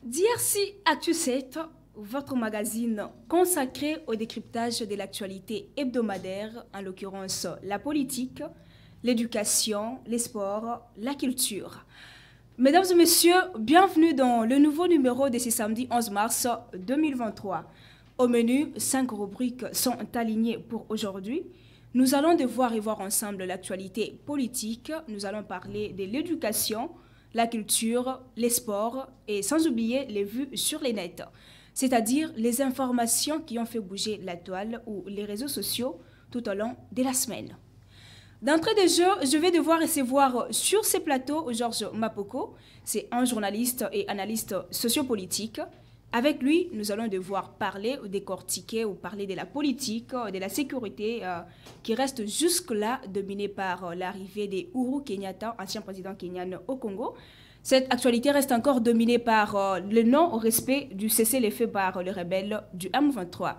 DRC Actu 7, votre magazine consacré au décryptage de l'actualité hebdomadaire, en l'occurrence la politique, l'éducation, les sports, la culture. Mesdames et messieurs, bienvenue dans le nouveau numéro de ce samedi 11 mars 2023. Au menu, 5 rubriques sont alignées pour aujourd'hui. Nous allons devoir y voir ensemble l'actualité politique. Nous allons parler de l'éducation, la culture, les sports et sans oublier les vues sur les nets, c'est-à-dire les informations qui ont fait bouger la toile ou les réseaux sociaux tout au long de la semaine. D'entrée de jeu, je vais devoir recevoir sur ces plateaux Georges Mapoko, c'est un journaliste et analyste sociopolitique. Avec lui, nous allons devoir parler ou décortiquer ou parler de la politique, de la sécurité qui reste jusque-là dominée par l'arrivée d'Ourou Kenyatta, ancien président kenyan au Congo. Cette actualité reste encore dominée par le non-respect du cessez-le-feu par les rebelles du M23.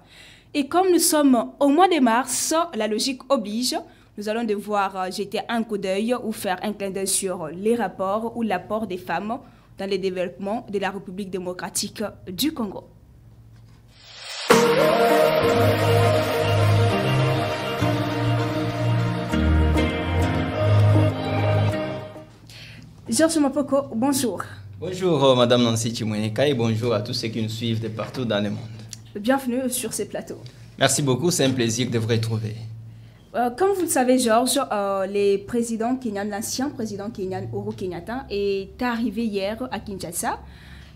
Et comme nous sommes au mois de mars, la logique oblige, nous allons devoir jeter un coup d'œil ou faire un clin d'œil sur les rapports ou l'apport des femmes dans le développement de la République démocratique du Congo. Georges Mapoko, bonjour. Bonjour Madame Nancy Chimweneka et bonjour à tous ceux qui nous suivent de partout dans le monde. Bienvenue sur ces plateaux. Merci beaucoup, c'est un plaisir de vous retrouver. Comme vous le savez, Georges, l'ancien président kenyan Ourou Kenyatta est arrivé hier à Kinshasa.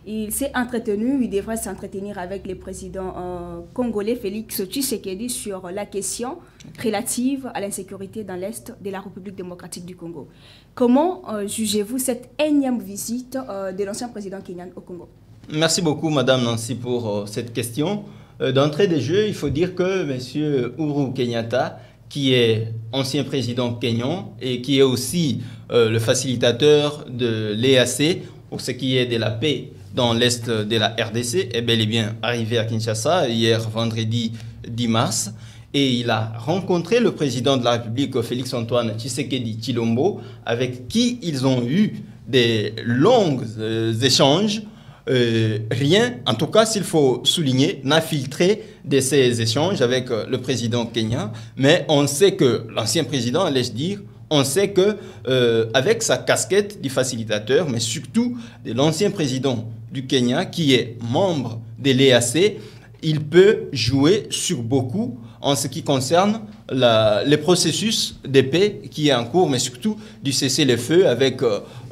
Il s'est entretenu, il devrait s'entretenir avec le président congolais Félix Tshisekedi sur la question relative à l'insécurité dans l'Est de la République démocratique du Congo. Comment jugez-vous cette énième visite de l'ancien président kenyan au Congo? Merci beaucoup Madame Nancy pour cette question. D'entrée de jeu, il faut dire que M. Ourou Kenyatta, qui est ancien président kényan et qui est aussi le facilitateur de l'EAC pour ce qui est de la paix dans l'Est de la RDC, est bel et bien arrivé à Kinshasa hier vendredi 10 mars et il a rencontré le président de la République Félix-Antoine Tshisekedi Tshilombo avec qui ils ont eu des longs échanges. Rien, en tout cas, s'il faut souligner, n'a filtré de ces échanges avec le président kenyan. Mais on sait que l'ancien président, allais-je dire, on sait que avec sa casquette du facilitateur, mais surtout de l'ancien président du Kenya, qui est membre de l'EAC, il peut jouer sur beaucoup en ce qui concerne le processus de paix qui est en cours, mais surtout du cessez-le-feu avec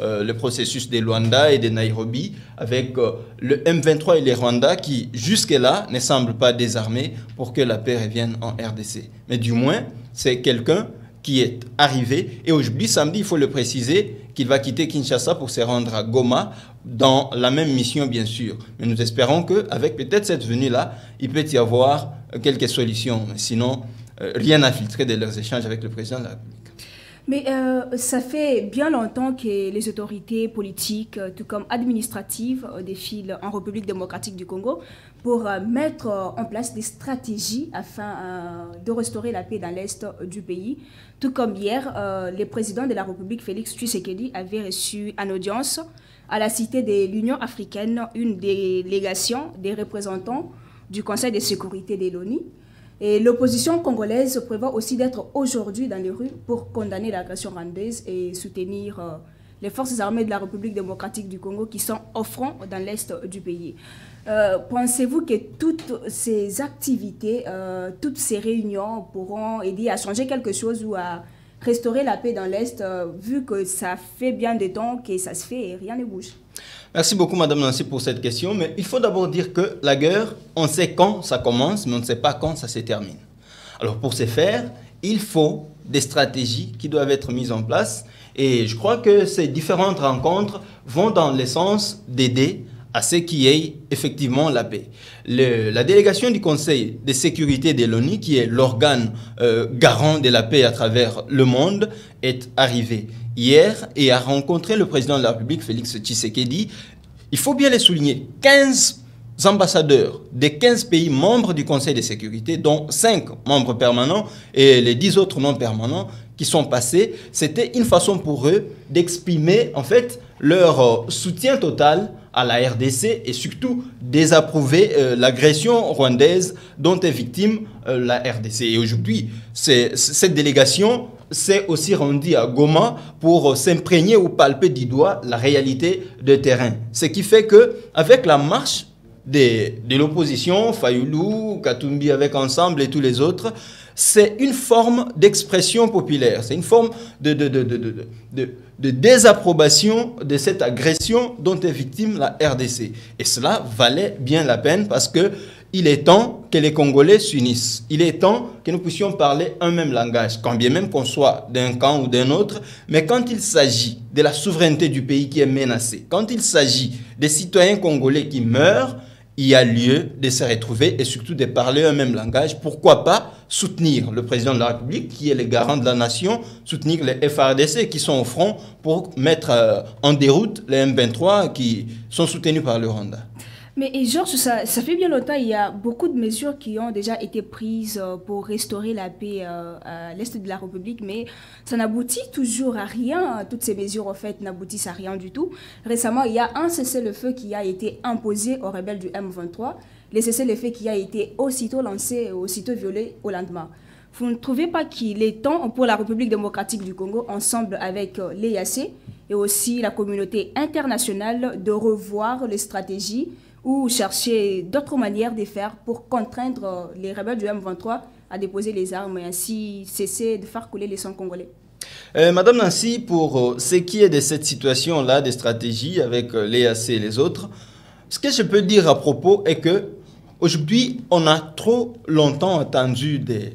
le processus de Luanda et de Nairobi, avec le M23 et les Rwandais qui, jusque-là, ne semblent pas désarmés pour que la paix revienne en RDC. Mais du moins, c'est quelqu'un qui est arrivé. Et aujourd'hui, samedi, il faut le préciser, qu'il va quitter Kinshasa pour se rendre à Goma, dans la même mission, bien sûr. Mais nous espérons qu'avec peut-être cette venue-là, il peut y avoir quelques solutions. Sinon, rien n'a filtré de leurs échanges avec le président de la République. Mais ça fait bien longtemps que les autorités politiques, tout comme administratives, défilent en République démocratique du Congo pour mettre en place des stratégies afin de restaurer la paix dans l'Est du pays. Tout comme hier, le président de la République, Félix Tshisekedi, avait reçu en audience à la cité de l'Union africaine une délégation des représentants du Conseil de sécurité de l'ONU. Et l'opposition congolaise prévoit aussi d'être aujourd'hui dans les rues pour condamner l'agression rwandaise et soutenir les forces armées de la République démocratique du Congo qui sont au front dans l'Est du pays. Pensez-vous que toutes ces activités, toutes ces réunions pourront aider à changer quelque chose ou à restaurer la paix dans l'Est, vu que ça fait bien de temps que ça se fait et rien ne bouge? Merci beaucoup, Madame Nancy, pour cette question. Mais il faut d'abord dire que la guerre, on sait quand ça commence, mais on ne sait pas quand ça se termine. Alors, pour ce faire, il faut des stratégies qui doivent être mises en place. Et je crois que ces différentes rencontres vont dans le sens d'aider à ce qui est effectivement la paix. La délégation du Conseil de sécurité de l'ONU, qui est l'organe garant de la paix à travers le monde, est arrivée hier et a rencontré le président de la République, Félix Tshisekedi. Il faut bien le souligner, 15 ambassadeurs des 15 pays membres du Conseil de sécurité, dont 5 membres permanents et les 10 autres non permanents qui sont passés, c'était une façon pour eux d'exprimer en fait leur soutien total à la RDC et surtout désapprouver l'agression rwandaise dont est victime la RDC. Et aujourd'hui, cette délégation s'est aussi rendue à Goma pour s'imprégner ou palper du doigt la réalité de terrain. Ce qui fait qu'avec la marche de l'opposition, Fayoulou, Katumbi avec Ensemble et tous les autres, c'est une forme d'expression populaire, c'est une forme de désapprobation de cette agression dont est victime la RDC. Et cela valait bien la peine parce que il est temps que les Congolais s'unissent. Il est temps que nous puissions parler un même langage, quand bien même qu'on soit d'un camp ou d'un autre. Mais quand il s'agit de la souveraineté du pays qui est menacée, quand il s'agit des citoyens congolais qui meurent, il y a lieu de se retrouver et surtout de parler un même langage. Pourquoi pas soutenir le président de la République, qui est le garant de la nation, soutenir les FARDC qui sont au front pour mettre en déroute les M23 qui sont soutenus par le Rwanda. Mais Georges, ça fait bien longtemps, il y a beaucoup de mesures qui ont déjà été prises pour restaurer la paix à l'est de la République, mais ça n'aboutit toujours à rien. Toutes ces mesures, en fait, n'aboutissent à rien du tout. Récemment, il y a un cessez-le-feu qui a été imposé aux rebelles du M23, le cessez-le-feu qui a été aussitôt lancé et aussitôt violé au lendemain. Vous ne trouvez pas qu'il est temps pour la République démocratique du Congo, ensemble avec l'EAC et aussi la communauté internationale, de revoir les stratégies ou chercher d'autres manières de faire pour contraindre les rebelles du M23 à déposer les armes et ainsi cesser de faire couler les sangs congolais? Madame Nancy, pour ce qui est de cette situation-là, des stratégies avec l'EAC et les autres, ce que je peux dire à propos est que aujourd'hui, on a trop longtemps attendu des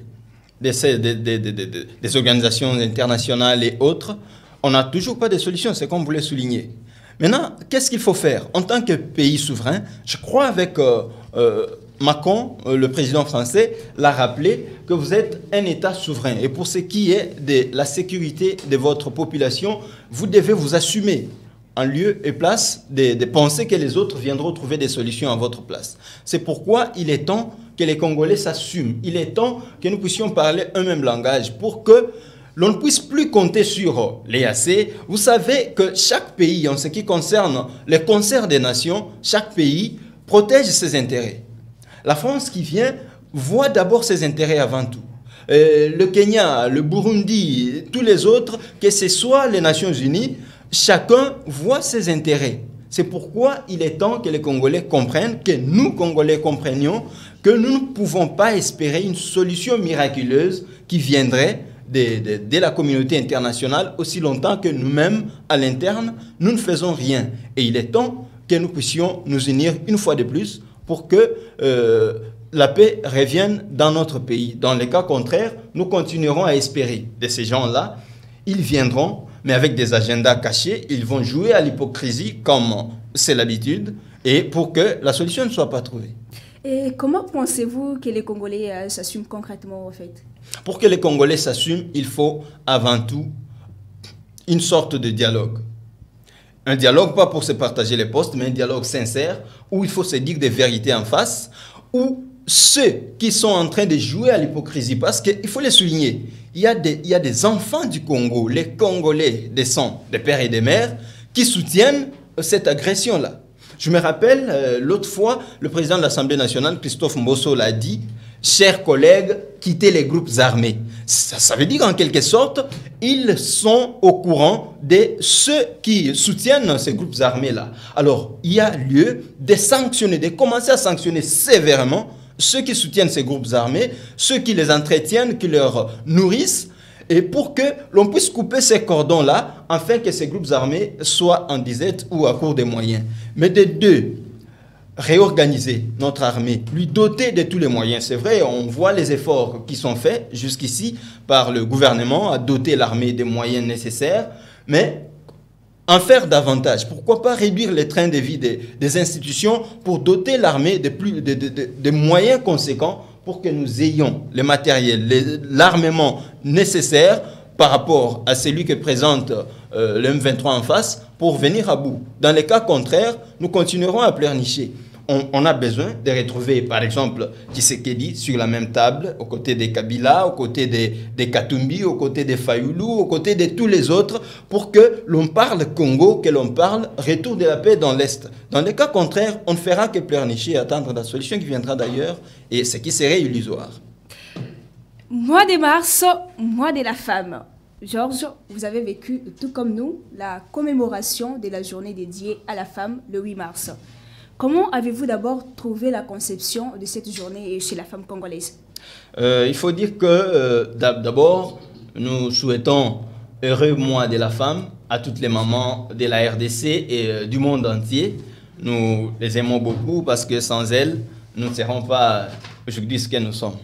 organisations internationales et autres. On n'a toujours pas de solution, c'est comme vous l'avez souligné. Maintenant, qu'est-ce qu'il faut faire? En tant que pays souverain, je crois avec Macron, le président français, l'a rappelé que vous êtes un État souverain. Et pour ce qui est de la sécurité de votre population, vous devez vous assumer en lieu et place de penser que les autres viendront trouver des solutions à votre place. C'est pourquoi il est temps que les Congolais s'assument. Il est temps que nous puissions parler un même langage pour que l'on ne puisse plus compter sur l'EAC. Vous savez que chaque pays, en ce qui concerne les concerts des nations, chaque pays protège ses intérêts. La France qui vient voit d'abord ses intérêts avant tout. Le Kenya, le Burundi, tous les autres, que ce soit les Nations Unies, chacun voit ses intérêts. C'est pourquoi il est temps que les Congolais comprennent, que nous, Congolais, comprenions que nous ne pouvons pas espérer une solution miraculeuse qui viendrait de la communauté internationale aussi longtemps que nous-mêmes, à l'interne, nous ne faisons rien. Et il est temps que nous puissions nous unir une fois de plus pour que la paix revienne dans notre pays. Dans le cas contraire, nous continuerons à espérer de ces gens-là. Ils viendront, mais avec des agendas cachés, ils vont jouer à l'hypocrisie comme c'est l'habitude, et pour que la solution ne soit pas trouvée. Et comment pensez-vous que les Congolais s'assument concrètement, en fait? Pour que les Congolais s'assument, il faut avant tout une sorte de dialogue. Un dialogue, pas pour se partager les postes, mais un dialogue sincère, où il faut se dire des vérités en face, où ceux qui sont en train de jouer à l'hypocrisie, parce qu'il faut les souligner, il y a des enfants du Congo, les Congolais des sangs, des pères et des mères, qui soutiennent cette agression-là. Je me rappelle, l'autre fois, le président de l'Assemblée nationale, Christophe Mbosso, l'a dit, « Chers collègues, quittez les groupes armés ». Ça veut dire, en quelque sorte, ils sont au courant de ceux qui soutiennent ces groupes armés-là. Alors, il y a lieu de sanctionner, de commencer à sanctionner sévèrement ceux qui soutiennent ces groupes armés, ceux qui les entretiennent, qui leur nourrissent, et pour que l'on puisse couper ces cordons-là, afin que ces groupes armés soient en disette ou à court de moyens. Mais de deux, réorganiser notre armée, lui doter de tous les moyens. C'est vrai, on voit les efforts qui sont faits jusqu'ici par le gouvernement à doter l'armée des moyens nécessaires, mais en faire davantage. Pourquoi pas réduire les trains de vie des institutions pour doter l'armée de moyens conséquents pour que nous ayons le matériel, l'armement nécessaire par rapport à celui que présente le M23 en face pour venir à bout. Dans les cas contraires, nous continuerons à pleurnicher. on a besoin de retrouver, par exemple, Tshisekedi sur la même table, aux côtés des Kabila, aux côtés des Katumbi, aux côtés des Fayoulou, aux côtés de tous les autres, pour que l'on parle Congo, que l'on parle retour de la paix dans l'Est. Dans le cas contraire, on ne fera que pleurnicher et attendre la solution qui viendra d'ailleurs, et ce qui serait illusoire. Mois de mars, mois de la femme. Georges, vous avez vécu, tout comme nous, la commémoration de la journée dédiée à la femme le 8 mars. Comment avez-vous d'abord trouvé la conception de cette journée chez la femme congolaise? Il faut dire que d'abord, nous souhaitons heureux mois de la femme à toutes les mamans de la RDC et du monde entier. Nous les aimons beaucoup parce que sans elles, nous ne serons pas aujourd'hui ce que nous sommes.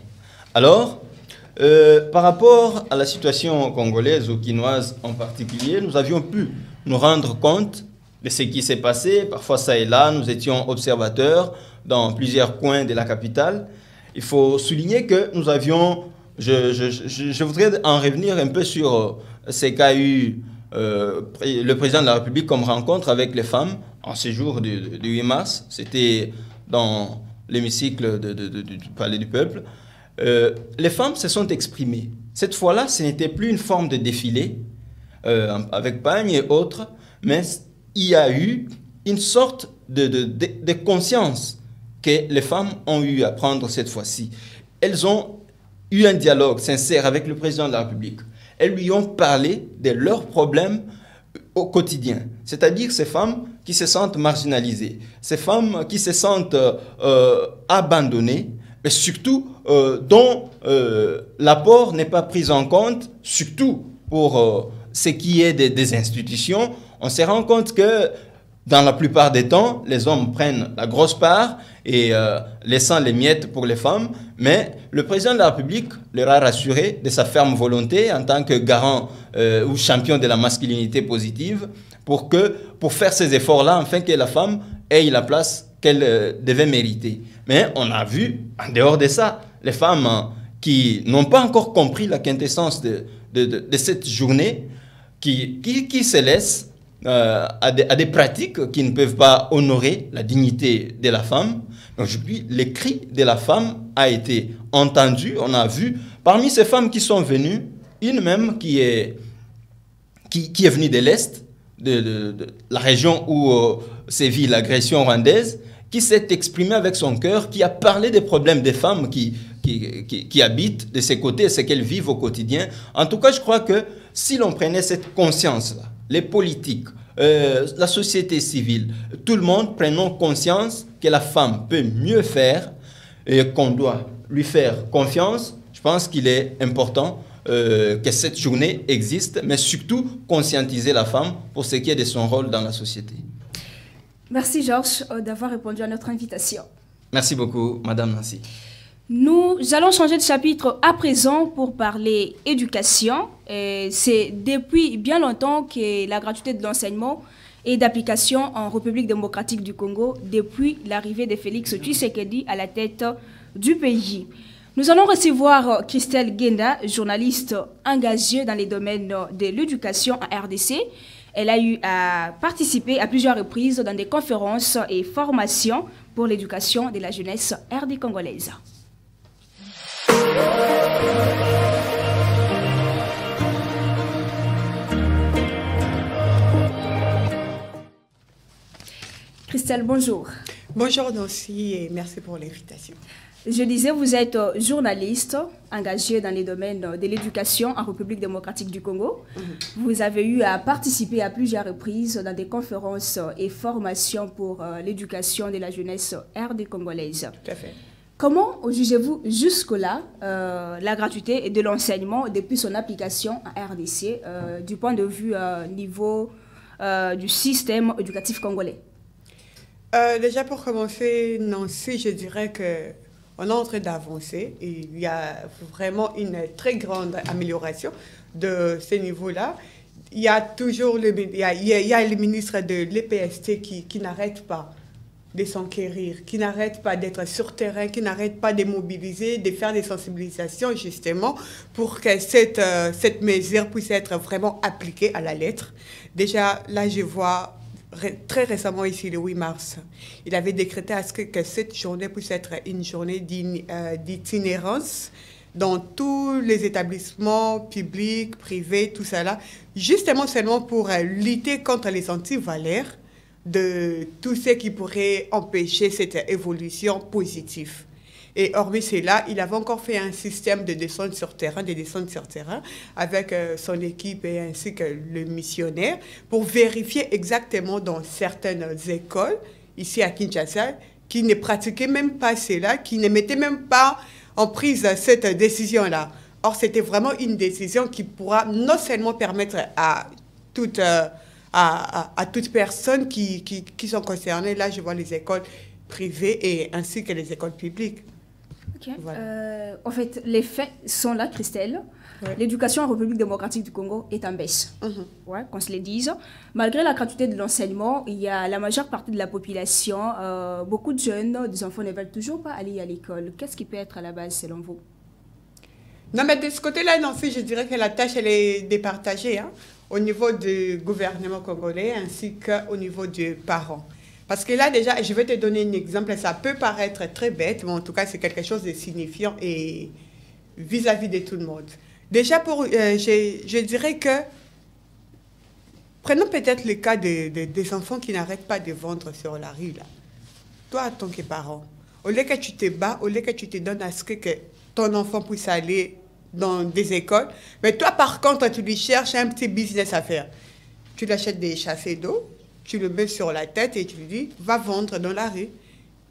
Alors, par rapport à la situation congolaise ou quinoise en particulier, nous avions pu nous rendre compte de ce qui s'est passé. Parfois, ça et là, nous étions observateurs dans plusieurs coins de la capitale. Il faut souligner que nous avions, je voudrais en revenir un peu sur ce qu'a eu le président de la République comme rencontre avec les femmes en ce jour du 8 mars. C'était dans l'hémicycle du Palais du Peuple. Les femmes se sont exprimées. Cette fois-là, ce n'était plus une forme de défilé avec pagne et autres, mais il y a eu une sorte de conscience que les femmes ont eu à prendre cette fois-ci. Elles ont eu un dialogue sincère avec le président de la République. Elles lui ont parlé de leurs problèmes au quotidien. C'est-à-dire ces femmes qui se sentent marginalisées, ces femmes qui se sentent abandonnées, mais surtout dont l'apport n'est pas pris en compte, surtout pour ce qui est des institutions. On se rend compte que dans la plupart des temps, les hommes prennent la grosse part et laissant les miettes pour les femmes, mais le président de la République leur a rassuré de sa ferme volonté en tant que garant ou champion de la masculinité positive pour faire ces efforts-là, afin que la femme ait la place qu'elle devait mériter. Mais on a vu, en dehors de ça, les femmes qui n'ont pas encore compris la quintessence de cette journée, qui se laissent à des pratiques qui ne peuvent pas honorer la dignité de la femme. Aujourd'hui, le cri de la femme a été entendu. On a vu, parmi ces femmes qui sont venues, une même qui est venue de l'Est, de la région où sévit l'agression rwandaise, qui s'est exprimée avec son cœur, qui a parlé des problèmes des femmes qui habitent de ces côtés, ce qu'elles vivent au quotidien. En tout cas, je crois que si l'on prenait cette conscience-là, les politiques, la société civile, tout le monde prenons conscience que la femme peut mieux faire et qu'on doit lui faire confiance, je pense qu'il est important que cette journée existe, mais surtout conscientiser la femme pour ce qui est de son rôle dans la société. Merci Georges d'avoir répondu à notre invitation. Merci beaucoup, Madame Nancy. Nous allons changer de chapitre à présent pour parler éducation. C'est depuis bien longtemps que la gratuité de l'enseignement est d'application en République démocratique du Congo depuis l'arrivée de Félix Tshisekedi à la tête du pays. Nous allons recevoir Christelle Genda, journaliste engagée dans les domaines de l'éducation en RDC. Elle a eu à participer à plusieurs reprises dans des conférences et formations pour l'éducation de la jeunesse RD congolaise. Christelle, bonjour. Bonjour Nancy et merci pour l'invitation. Je disais, vous êtes journaliste engagée dans les domaines de l'éducation en République démocratique du Congo. Vous avez eu à participer à plusieurs reprises dans des conférences et formations pour l'éducation de la jeunesse RD congolaise. Tout à fait. Comment jugez-vous jusque-là la gratuité de l'enseignement depuis son application en RDC du point de vue niveau du système éducatif congolais? Déjà pour commencer, Nancy, je dirais qu'on est en train d'avancer et il y a vraiment une très grande amélioration de ce niveau-là. Il y a toujours le ministre de l'EPST qui n'arrête pas de s'enquérir, qui n'arrête pas d'être sur terrain, qui n'arrête pas de mobiliser, de faire des sensibilisations justement pour que cette mesure puisse être vraiment appliquée à la lettre. Déjà, là, je vois très récemment ici, le 8 mars, il avait décrété à ce que cette journée puisse être une journée d'itinérance dans tous les établissements publics, privés, tout ça là, justement seulement pour lutter contre les antivalaires de tout ce qui pourrait empêcher cette évolution positive. Et hormis cela, il avait encore fait un système de descente sur terrain, avec son équipe et ainsi que le missionnaire, pour vérifier exactement dans certaines écoles, ici à Kinshasa, qui ne pratiquaient même pas cela, qui ne mettaient même pas en prise cette décision-là. Or, c'était vraiment une décision qui pourra non seulement permettre à toute personne qui sont concernées, là je vois les écoles privées et ainsi que les écoles publiques. Okay. Voilà. En fait, les faits sont là, Christelle. Ouais. L'éducation en République démocratique du Congo est en baisse, ouais, qu'on se le dise. Malgré la gratuité de l'enseignement, il y a la majeure partie de la population, beaucoup de jeunes, des enfants ne veulent toujours pas aller à l'école. Qu'est-ce qui peut être à la base selon vous? Non, mais de ce côté-là, non, je dirais que la tâche, elle est départagée, hein, au niveau du gouvernement congolais ainsi qu'au niveau des parents. Parce que là, déjà, je vais te donner un exemple, ça peut paraître très bête, mais en tout cas, c'est quelque chose de signifiant et vis-à-vis de tout le monde. Déjà, je dirais que, prenons peut-être le cas des enfants qui n'arrêtent pas de vendre sur la rue, là. Toi, en tant que parent, au lieu que tu te bats, au lieu que tu te donnes à ce que ton enfant puisse aller dans des écoles, mais toi, par contre, tu lui cherches un petit business à faire. Tu lui achètes des chassés d'eau, tu le mets sur la tête et tu lui dis, va vendre dans la rue.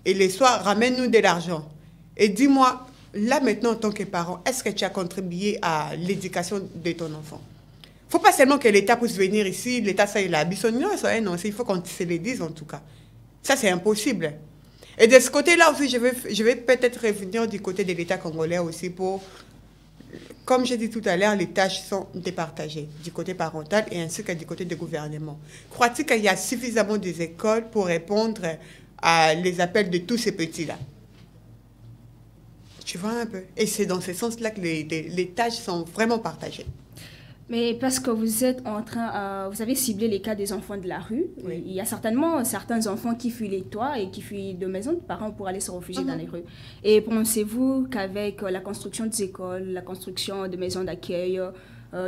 Et les soirs, ramène-nous de l'argent. Et dis-moi, là maintenant, en tant que parent, est-ce que tu as contribué à l'éducation de ton enfant? Il ne faut pas seulement que l'État puisse venir ici, l'État, ça, il a bisonné, non, il faut qu'on se le dise en tout cas. Ça, c'est impossible. Et de ce côté-là aussi, je vais peut-être revenir du côté de l'État congolais aussi pour... Comme j'ai dit tout à l'heure, les tâches sont départagées du côté parental et ainsi que du côté du gouvernement. Crois-tu qu'il y a suffisamment des écoles pour répondre à les appels de tous ces petits-là? Tu vois un peu? Et c'est dans ce sens-là que les tâches sont vraiment partagées. Mais parce que vous êtes en train, vous avez ciblé les cas des enfants de la rue. Oui. Il y a certainement certains enfants qui fuient les toits et qui fuient de maisons de parents pour aller se réfugier dans les rues. Et pensez-vous qu'avec la construction des écoles, la construction de maisons d'accueil,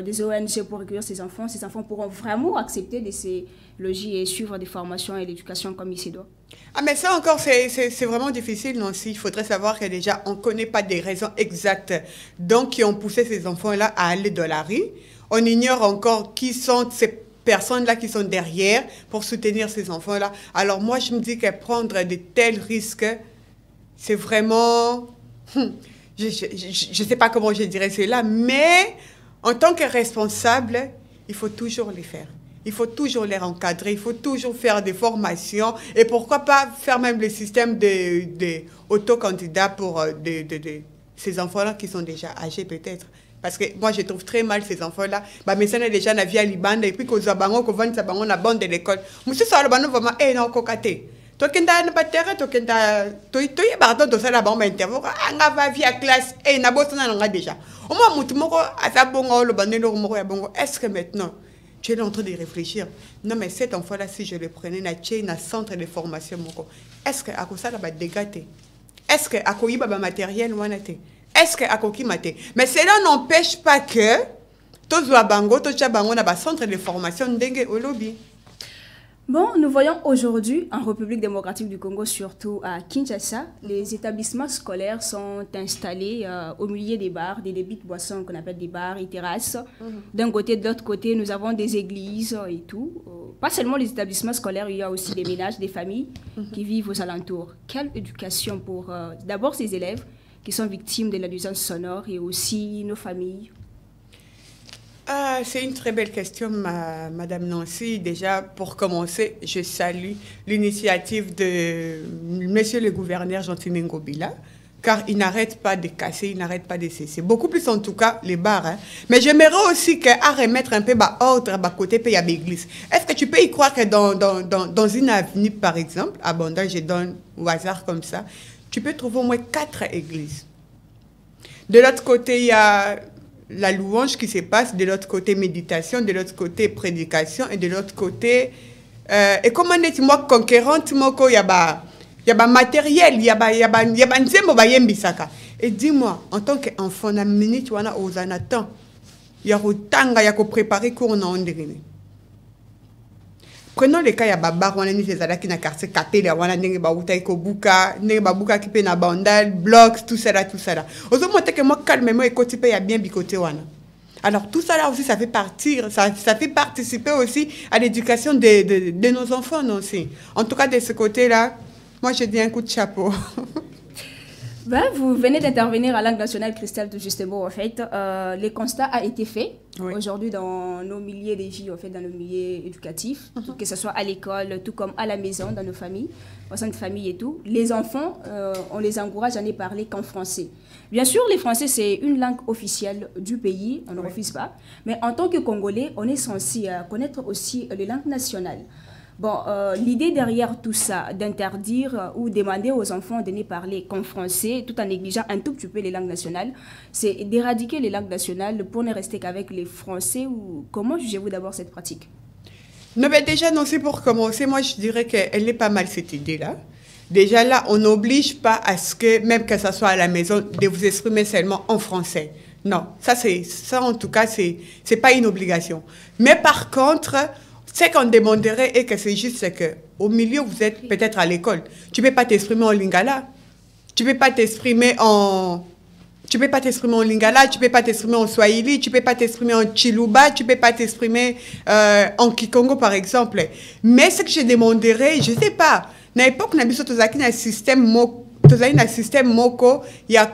des ONG pour recueillir ces enfants pourront vraiment accepter de ces logis et suivre des formations et l'éducation comme il se doit? Ah, mais ça encore, c'est vraiment difficile, non? Il faudrait savoir que déjà, on ne connaît pas des raisons exactes donc, qui ont poussé ces enfants-là à aller dans la rue. On ignore encore qui sont ces personnes-là qui sont derrière pour soutenir ces enfants-là. Alors moi, je me dis que prendre de tels risques, c'est vraiment... Je ne sais pas comment je dirais cela, mais en tant que responsable, il faut toujours les faire. Il faut toujours les encadrer, il faut toujours faire des formations. Et pourquoi pas faire même le système d'autocandidats pour ces enfants-là qui sont déjà âgés peut-être. Parce que moi, je trouve très mal ces enfants-là. Mais ça, déjà, na via Liban, et puis qu'on a bango, qu'on vend ça bango na bande de l'école. Monsieur ça, le bango vraiment, non, cocaté. Toi, qui n'as pas terre, toi, qui n'as, toi, pardon, toi, ça, la bango interview, on va via classe, na bosse, on a déjà. Au moins, moutimoko, à sa bongo, le bango, le moro, bongo. Est-ce que maintenant, tu es en train de réfléchir? Non, mais cet enfant-là, si je le prenais, na centre de formation, est-ce que, à cause ça, va dégater? Est-ce que, à cause il y a matériel, ou est-ce que Akoki Mate? Mais cela n'empêche pas que tous les bango, tous les bango, na centre de formation dengue au lobby. Bon, nous voyons aujourd'hui en République démocratique du Congo, surtout à Kinshasa, les établissements scolaires sont installés au milieu des bars, des débits de boissons qu'on appelle des bars et terrasses. D'un côté, de l'autre côté, nous avons des églises et tout. Pas seulement les établissements scolaires, il y a aussi des ménages, des familles qui vivent aux alentours. Quelle éducation pour d'abord ces élèves qui sont victimes de la nuisance sonore et aussi nos familles? C'est une très belle question, Madame Nancy. Déjà, pour commencer, je salue l'initiative de Monsieur le gouverneur Gentile Ngobila, car il n'arrête pas de casser, il n'arrête pas de cesser. Beaucoup plus en tout cas les bars. Hein. Mais j'aimerais aussi à remettre un peu ordre côté pays à l'église. Est-ce que tu peux y croire que dans une avenue, par exemple, à Banda, je donne au hasard comme ça, tu peux trouver au moins 4 églises. De l'autre côté, il y a la louange qui se passe, de l'autre côté, méditation, de l'autre côté, prédication, et de l'autre côté, et comme on est moi conquérante, il y a matériel, il y a nzembo bayembisaka. Et dis-moi, en tant qu'enfant, na minute wana ozanatan, il y a autant ya ko préparer cours na ondegene. Prenons le cas ya babar wana ni zala ki na quartier Kapela wana ndenge ba uta ko buka, ndenge ba buka ki pe na bandal, blocs, tout ça là. Ozo monter que moi calmement et côté pe ya bien bicoté wana. Alors tout ça là aussi, ça fait participer aussi à l'éducation de nos enfants aussi. En tout cas, de ce côté-là, moi je dis un coup de chapeau. Ben, vous venez d'intervenir à Langue nationale, Christelle, tout justement, en fait. Le constat a été fait aujourd'hui dans nos milliers de vies, en fait, dans le milieu éducatif, que ce soit à l'école, tout comme à la maison, dans nos familles, au sein de famille et tout. Les enfants, on les encourage à ne parler qu'en français. Bien sûr, le français, c'est une langue officielle du pays, on ne refuse pas. Mais en tant que Congolais, on est censé connaître aussi les langues nationales. Bon, l'idée derrière tout ça, d'interdire ou demander aux enfants de ne parler qu'en français, tout en négligeant un tout petit peu les langues nationales, c'est d'éradiquer les langues nationales pour ne rester qu'avec les français. Ou comment jugez-vous d'abord cette pratique? Non, mais déjà, non, c'est pour commencer. Moi, je dirais qu'elle est pas mal, cette idée-là. Déjà là, on n'oblige pas à ce que, même que ça soit à la maison, de vous exprimer seulement en français. Non, ça en tout cas, c'est pas une obligation. Mais par contre, ce qu'on demanderait et que c'est juste que au milieu, vous êtes peut-être à l'école. Tu ne peux pas t'exprimer en lingala. Tu ne peux pas t'exprimer en... Tu peux pas t'exprimer en lingala, tu peux pas t'exprimer en swahili, tu peux pas t'exprimer en chiluba, tu peux pas t'exprimer en kikongo par exemple. Mais ce que je demanderais, je sais pas, à l'époque, on a vu un système moko, il y a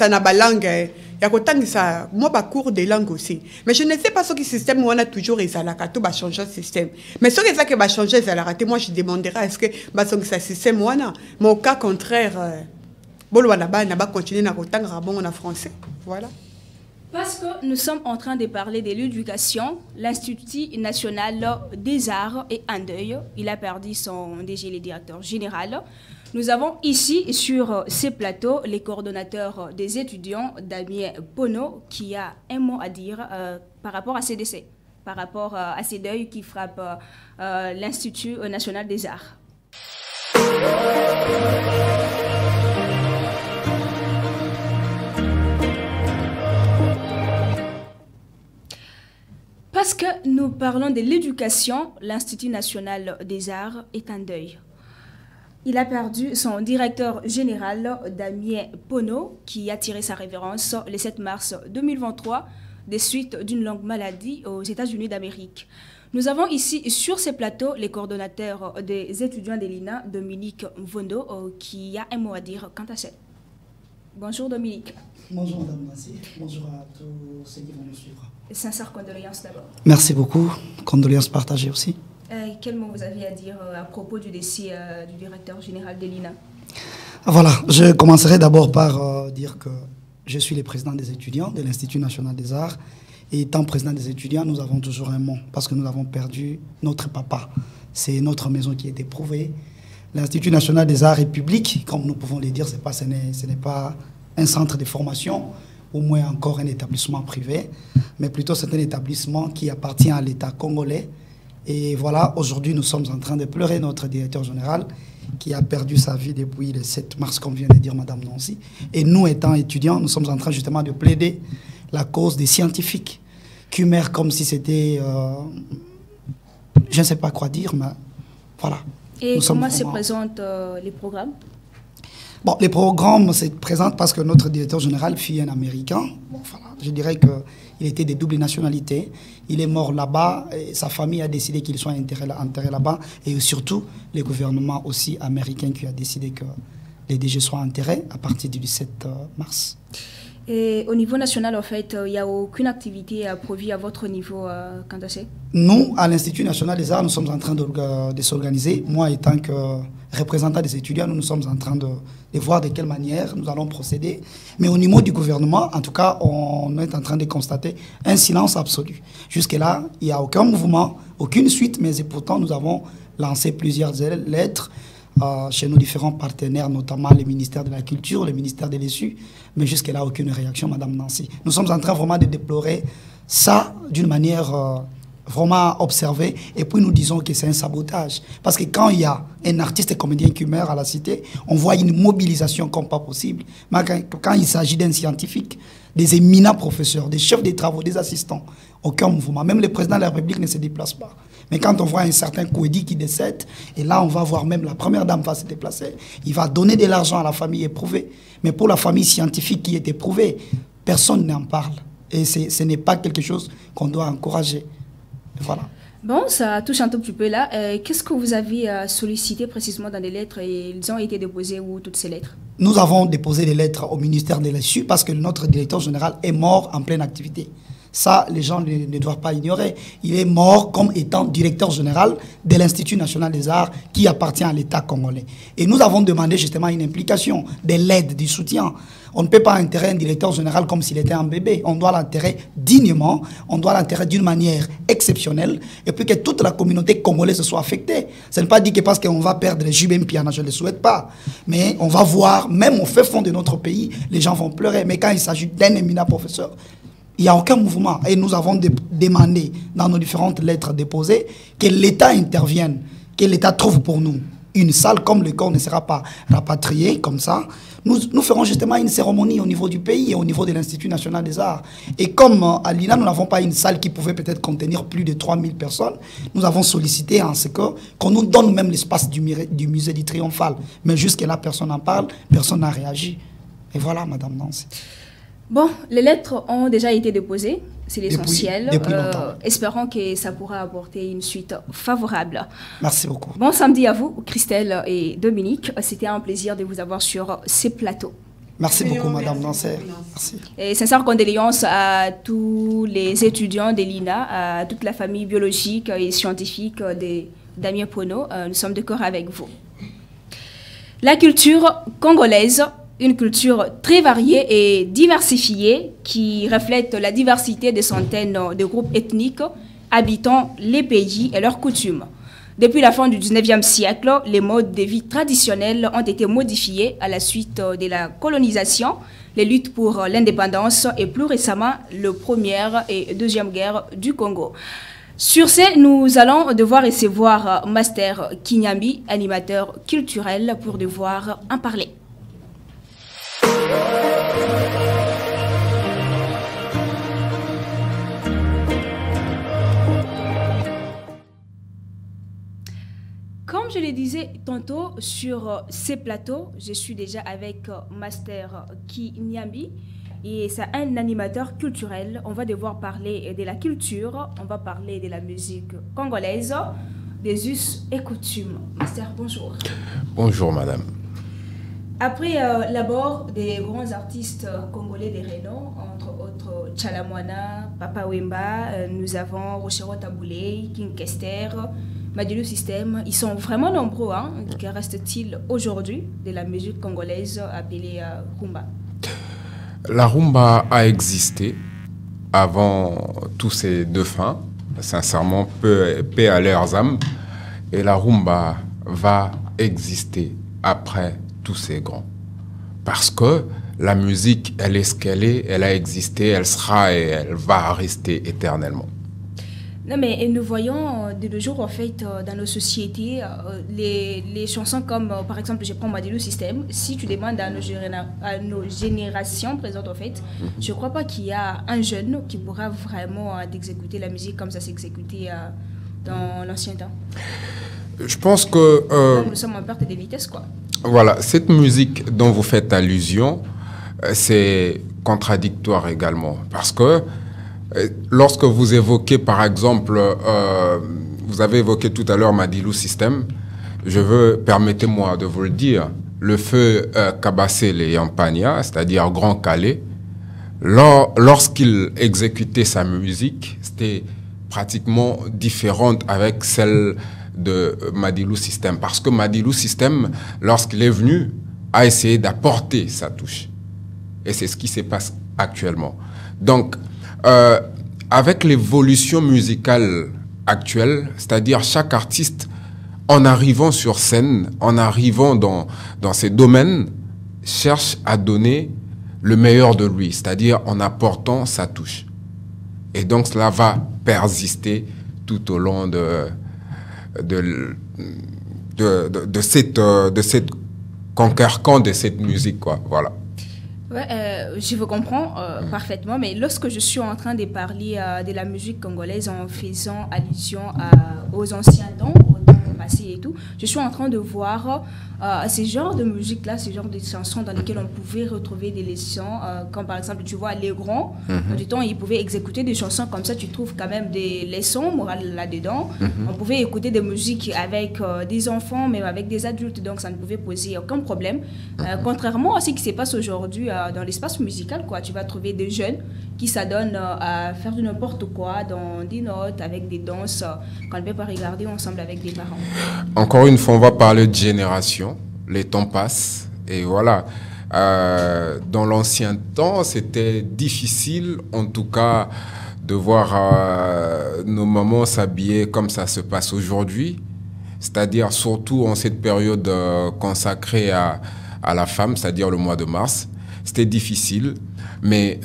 na balangue. Il y a moi cours de langue aussi. Mais je ne sais pas ce que système où on a toujours les alakato va changer le système. Mais ce que ça va changer les alakato, moi je demanderais est-ce que ce système ou mais au cas contraire bon on va continuer à en français. Voilà. Parce que nous sommes en train de parler de l'éducation, l'Institut national des arts est en deuil. Il a perdu son DG, le directeur général. Nous avons ici, sur ces plateaux, les coordonnateurs des étudiants, Damien Pono, qui a un mot à dire par rapport à ces décès, par rapport à ces deuils qui frappent l'Institut national des arts. Parce que nous parlons de l'éducation, l'Institut national des arts est en deuil. Il a perdu son directeur général, Damien Pono, qui a tiré sa révérence le 7 mars 2023 des suites d'une longue maladie aux États-Unis d'Amérique. Nous avons ici sur ces plateaux les coordonnateurs des étudiants de l'INA, Dominique Mvondo, qui a un mot à dire quant à ça. Bonjour Dominique. Bonjour Madame Nassé, bonjour à tous ceux qui vont nous suivre. Sincères condoléances d'abord. Merci beaucoup, condoléances partagées aussi. Quel mot vous aviez à dire à propos du décès du directeur général de l'INA? Voilà, je commencerai d'abord par dire que je suis le président des étudiants de l'Institut national des arts. Et étant président des étudiants, nous avons toujours un mot, parce que nous avons perdu notre papa. C'est notre maison qui est éprouvée. L'Institut national des arts est public, comme nous pouvons le dire, ce n'est pas un centre de formation, au moins encore un établissement privé, mais plutôt c'est un établissement qui appartient à l'État congolais. Et voilà, aujourd'hui, nous sommes en train de pleurer notre directeur général qui a perdu sa vie depuis le 7 mars, comme vient de dire Madame Nancy. Et nous, étant étudiants, nous sommes en train justement de plaider la cause des scientifiques qui meurent comme si c'était... je ne sais pas quoi dire, mais voilà. Et comment se présentent les programmes? Bon, les programmes se présentent parce que notre directeur général fut un Américain. Bon, voilà, je dirais qu'il était de double nationalité. Il est mort là-bas et sa famille a décidé qu'il soit enterré là-bas. Et surtout, le gouvernement aussi américain qui a décidé que les DG soient enterrés à partir du 17 mars. Et au niveau national, en fait, il n'y a aucune activité prévue à votre niveau quant à ça? Nous, à l'Institut national des arts, nous sommes en train de s'organiser. Moi, étant que représentant des étudiants, nous sommes en train de voir de quelle manière nous allons procéder. Mais au niveau du gouvernement, en tout cas, on est en train de constater un silence absolu. Jusque-là, il n'y a aucun mouvement, aucune suite, mais pourtant, nous avons lancé plusieurs lettres chez nos différents partenaires, notamment le ministère de la Culture, le ministère de l'ESU, mais jusque-là, aucune réaction, Madame Nancy. Nous sommes en train vraiment de déplorer ça d'une manière vraiment observer et puis nous disons que c'est un sabotage. Parce que quand il y a un artiste et comédien qui meurt à la cité, on voit une mobilisation comme pas possible. Mais quand il s'agit d'un scientifique, des éminents professeurs, des chefs des travaux, des assistants, aucun mouvement. Même le président de la République ne se déplace pas. Mais quand on voit un certain Kouedi qui décède, et là on va voir même la première dame va se déplacer, il va donner de l'argent à la famille éprouvée. Mais pour la famille scientifique qui est éprouvée, personne n'en parle. Et ce n'est pas quelque chose qu'on doit encourager. Voilà. Bon, ça touche un tout petit peu là. Qu'est-ce que vous avez sollicité précisément dans les lettres et ils ont été déposées où toutes ces lettres? Nous avons déposé des lettres au ministère de l'Institut parce que notre directeur général est mort en pleine activité. Ça, les gens ne doivent pas ignorer. Il est mort comme étant directeur général de l'Institut national des arts qui appartient à l'État congolais. Et nous avons demandé justement une implication, de l'aide, du soutien. On ne peut pas enterrer un directeur général comme s'il était un bébé. On doit l'enterrer dignement, on doit l'enterrer d'une manière exceptionnelle et puis que toute la communauté congolaise soit affectée. Ce n'est pas dit que parce qu'on va perdre les Jubem Piana, je ne le souhaite pas. Mais on va voir, même au fait fond de notre pays, les gens vont pleurer. Mais quand il s'agit d'un éminent professeur, il n'y a aucun mouvement. Et nous avons demandé dans nos différentes lettres déposées que l'État intervienne, que l'État trouve pour nous une salle, comme le corps ne sera pas rapatrié comme ça. Nous ferons justement une cérémonie au niveau du pays et au niveau de l'Institut national des arts. Et comme à l'INA, nous n'avons pas une salle qui pouvait peut-être contenir plus de 3000 personnes, nous avons sollicité en ce qu'on nous donne même l'espace du musée du Triomphal. Mais jusque-là, personne n'en parle, personne n'a réagi. Et voilà, Madame Nancy. Bon, les lettres ont déjà été déposées, c'est l'essentiel. Depuis longtemps. Espérons que ça pourra apporter une suite favorable. Merci beaucoup. Bon samedi à vous, Christelle et Dominique. C'était un plaisir de vous avoir sur ces plateaux. Merci beaucoup, Madame Nancy. Merci. Et sincères condoléances à tous les étudiants de l'INA, à toute la famille biologique et scientifique de Damien Pono. Nous sommes d'accord avec vous. La culture congolaise, une culture très variée et diversifiée qui reflète la diversité des centaines de groupes ethniques habitant les pays et leurs coutumes. Depuis la fin du 19e siècle, les modes de vie traditionnels ont été modifiés à la suite de la colonisation, les luttes pour l'indépendance et plus récemment le Première et Deuxième Guerre du Congo. Sur ce, nous allons devoir recevoir Master Kinyambi, animateur culturel, pour devoir en parler. Comme je le disais tantôt, sur ces plateaux, je suis déjà avec Master Kinyambi et c'est un animateur culturel. On va devoir parler de la culture, on va parler de la musique congolaise, des us et coutumes. Master, bonjour. Bonjour, madame. Après l'abord des grands artistes congolais de renom, entre autres Tchalamwana, Papa Wemba, nous avons Rochero Taboulé, King Kester, Madilu System. Ils sont vraiment nombreux. Hein. Que reste-t-il aujourd'hui de la musique congolaise appelée rumba? La rumba a existé avant tous ces défunts, sincèrement, paix à leurs âmes. Et la rumba va exister après tous ces grands. Parce que la musique, elle est ce qu'elle est, elle a existé, elle sera et elle va rester éternellement. Non, mais nous voyons de nos jours, en fait, dans nos sociétés, les chansons comme, par exemple, je prends Madilu System. Si tu demandes à nos générations présentes, en fait, je ne crois pas qu'il y a un jeune qui pourra vraiment exécuter la musique comme ça s'exécutait dans l'ancien temps. Je pense que... nous sommes en perte de vitesse, quoi. Voilà, cette musique dont vous faites allusion, c'est contradictoire également. Parce que lorsque vous évoquez, par exemple, vous avez évoqué tout à l'heure Madilu System, permettez-moi de vous le dire, le feu Kabassé et Yampania, c'est-à-dire Grand Calais, lorsqu'il exécutait sa musique, c'était pratiquement différente avec celle de Madilu System. Parce que Madilu System, lorsqu'il est venu, a essayé d'apporter sa touche. Et c'est ce qui se passe actuellement. Donc, avec l'évolution musicale actuelle, c'est-à-dire chaque artiste, en arrivant sur scène, en arrivant dans ces domaines, cherche à donner le meilleur de lui, c'est-à-dire en apportant sa touche. Et donc, cela va persister tout au long de cette conquérant de cette musique, quoi. Voilà. Ouais, je vous comprends parfaitement, mais lorsque je suis en train de parler de la musique congolaise en faisant allusion aux anciens temps, au temps passé et tout, je suis en train de voir ce genre de musique-là, ce genre de chansons dans lesquelles on pouvait retrouver des leçons, comme par exemple, tu vois, les grands, du temps, ils pouvaient exécuter des chansons comme ça, tu trouves quand même des leçons morales là-dedans. On pouvait écouter des musiques avec des enfants, même avec des adultes, donc ça ne pouvait poser aucun problème. Contrairement à ce qui se passe aujourd'hui dans l'espace musical, quoi, tu vas trouver des jeunes qui s'adonnent à faire du n'importe quoi dans des notes, avec des danses qu'on ne peut pas regarder ensemble avec des parents. Encore une fois, on va parler de génération. Les temps passent et voilà. Dans l'ancien temps, c'était difficile, en tout cas, de voir nos mamans s'habiller comme ça se passe aujourd'hui. C'est-à-dire surtout en cette période consacrée à la femme, c'est-à-dire le mois de mars. C'était difficile, mais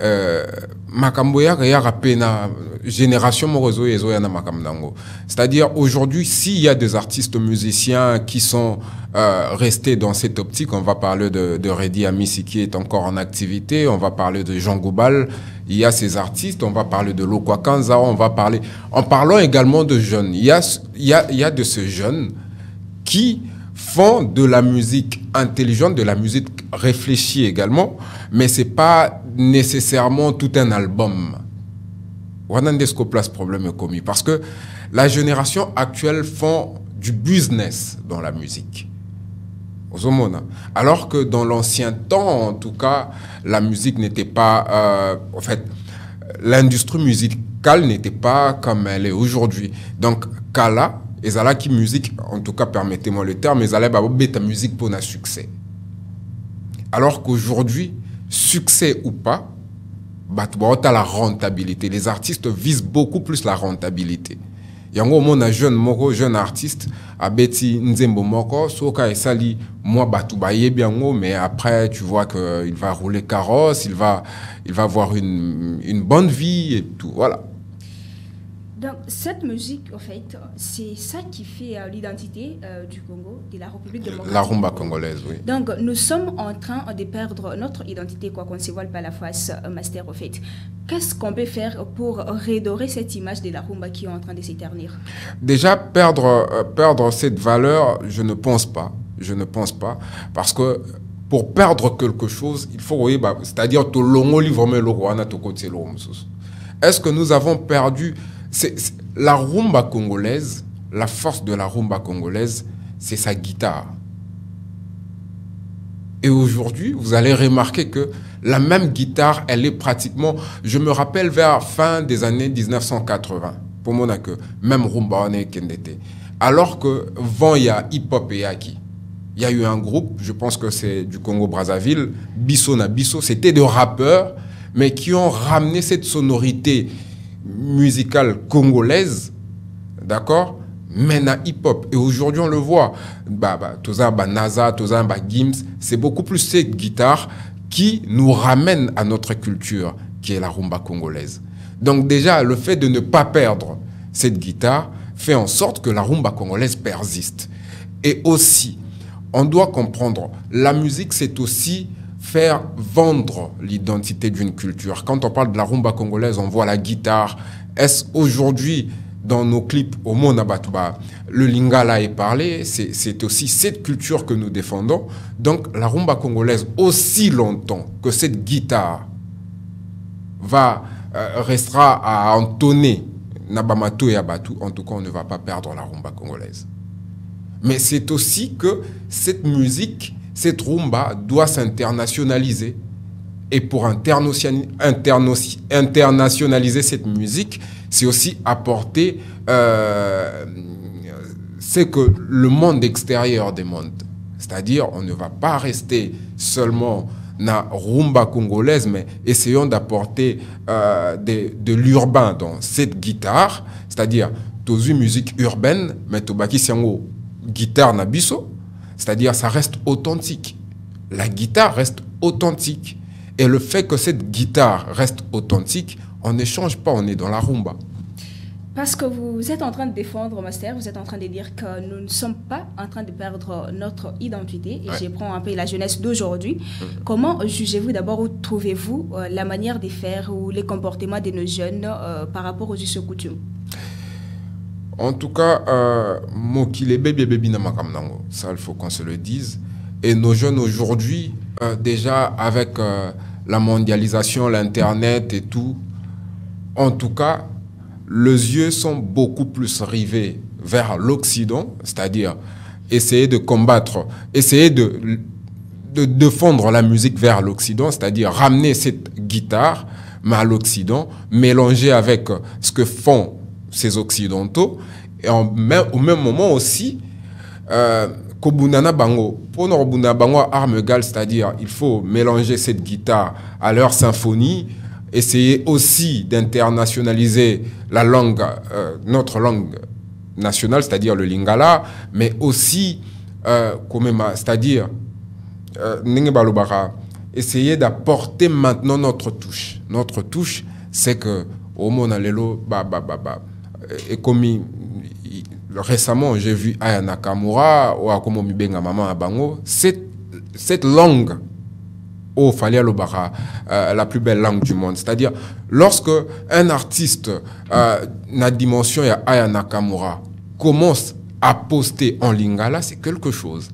makamboya ya pena génération morozo ezo ya na makamdango. C'est-à-dire aujourd'hui, s'il y a des artistes musiciens qui sont restés dans cette optique, on va parler de Redi Amissi qui est encore en activité, on va parler de Jean Goubal, il y a ces artistes, on va parler de Lokwa Kanza, on va parler, en parlant également de jeunes, il y a de ces jeunes qui font de la musique intelligente, de la musique réfléchie également, mais c'est pas nécessairement tout un album. Wanandesco place problème est commis parce que la génération actuelle font du business dans la musique. Alors que dans l'ancien temps, en tout cas, la musique n'était pas... en fait, l'industrie musicale n'était pas comme elle est aujourd'hui. Donc, Kala, et Zala qui musique, en tout cas, permettez-moi le terme, mais Zala bêta musique pour un succès. Alors qu'aujourd'hui, succès ou pas, la rentabilité. Les artistes visent beaucoup plus la rentabilité. Il y a un jeune artiste, Abeti Nzembo Moko, Soka et Sali, moi, mais après, tu vois qu'il va rouler carrosse, il va avoir une bonne vie et tout, voilà. Donc, cette musique, en fait, c'est ça qui fait l'identité du Congo, de la République démocratique. La rumba congolaise, oui. Donc, nous sommes en train de perdre notre identité, quoi qu'on se voile pas la face, Master, en fait. Qu'est-ce qu'on peut faire pour redorer cette image de la rumba qui est en train de s'éternir? Déjà, perdre cette valeur, je ne pense pas. Je ne pense pas. Parce que pour perdre quelque chose, il faut, c'est-à-dire, est-ce que nous avons perdu... la rumba congolaise, la force de la rumba congolaise, c'est sa guitare. Et aujourd'hui, vous allez remarquer que la même guitare, elle est pratiquement... Je me rappelle vers fin des années 1980, pour mon que même rumba on est kendete. Alors que vent il y a hip-hop et yaki. Il y a eu un groupe, je pense que c'est du Congo-Brazzaville, Bisso na Bisso, c'était des rappeurs, mais qui ont ramené cette sonorité musicale congolaise, d'accord, mais na hip-hop. Et aujourd'hui, on le voit, Toza, Naza, Toza, Gims, c'est beaucoup plus cette guitare qui nous ramène à notre culture, qui est la rumba congolaise. Donc déjà, le fait de ne pas perdre cette guitare fait en sorte que la rumba congolaise persiste. Et aussi, on doit comprendre, la musique, c'est aussi faire vendre l'identité d'une culture. Quand on parle de la rumba congolaise, on voit la guitare. Est-ce aujourd'hui, dans nos clips, au monde Abatuba, le lingala est parlé, c'est aussi cette culture que nous défendons. Donc la rumba congolaise, aussi longtemps que cette guitare restera à entonner Nabamato et Abatu, en tout cas, on ne va pas perdre la rumba congolaise. Mais c'est aussi que cette musique, cette rumba doit s'internationaliser. Et pour internationaliser cette musique, c'est aussi apporter ce que le monde extérieur demande. C'est-à-dire, on ne va pas rester seulement na rumba congolaise, mais essayons d'apporter de l'urbain dans cette guitare. C'est-à-dire, tozu musique urbaine, mais tobaki siango guitare na biso. C'est-à-dire, ça reste authentique. La guitare reste authentique. Et le fait que cette guitare reste authentique, on n'échange pas, on est dans la rumba. Parce que vous êtes en train de défendre, Master, vous êtes en train de dire que nous ne sommes pas en train de perdre notre identité. Et je prends un peu la jeunesse d'aujourd'hui. Comment jugez-vous d'abord ou trouvez-vous la manière de faire ou les comportements de nos jeunes par rapport aux us et coutumes? En tout cas, ça il faut qu'on se le dise. Et nos jeunes aujourd'hui, déjà avec la mondialisation, l'Internet et tout, en tout cas, les yeux sont beaucoup plus rivés vers l'Occident, c'est-à-dire essayer de combattre, essayer de défendre la musique vers l'Occident, c'est-à-dire ramener cette guitare, mais à l'Occident, mélanger avec ce que font ces Occidentaux, et au même moment aussi, Kobunana Bango, pour Norbuna Bango arme égale, c'est-à-dire il faut mélanger cette guitare à leur symphonie, essayer aussi d'internationaliser la langue, notre langue nationale, c'est-à-dire le lingala, mais aussi, c'est-à-dire, essayer d'apporter maintenant notre touche. Notre touche, c'est que, au Monalelo, et comme récemment, j'ai vu Aya Nakamura, ou Akomo Mibenga Maman Abango, cette langue, au Falia Lobara, la plus belle langue du monde. C'est-à-dire, lorsque un artiste, na dimension ya Aya Nakamura, commence à poster en lingala, c'est quelque chose.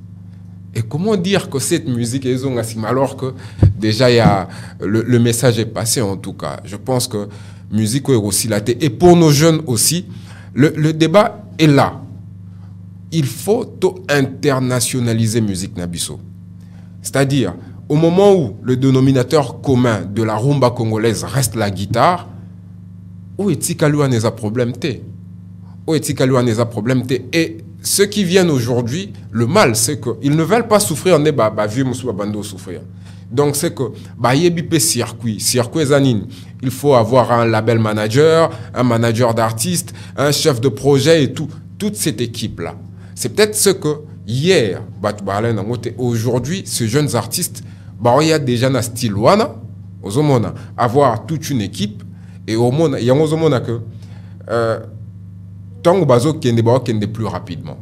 Et comment dire que cette musique est zongassim alors que déjà le message est passé en tout cas. Je pense que musique est aussi la tête. Et pour nos jeunes aussi, le débat est là. Il faut internationaliser musique Nabiso. C'est-à-dire, au moment où le dénominateur commun de la rumba congolaise reste la guitare, où est-il qu'il y a des problèmes? Où est-il qu'il y a des problèmes? Et ceux qui viennent aujourd'hui, le mal, c'est qu'ils ne veulent pas souffrir, souffrir. Donc, c'est que, circuit zanine. Il faut avoir un label manager, un manager d'artistes, un chef de projet et tout. Toute cette équipe-là. C'est peut-être ce que, hier, aujourd'hui, ces jeunes artistes, il y a déjà un style wana, avoir toute une équipe, et au monde, il y a un que, tant que plus rapidement.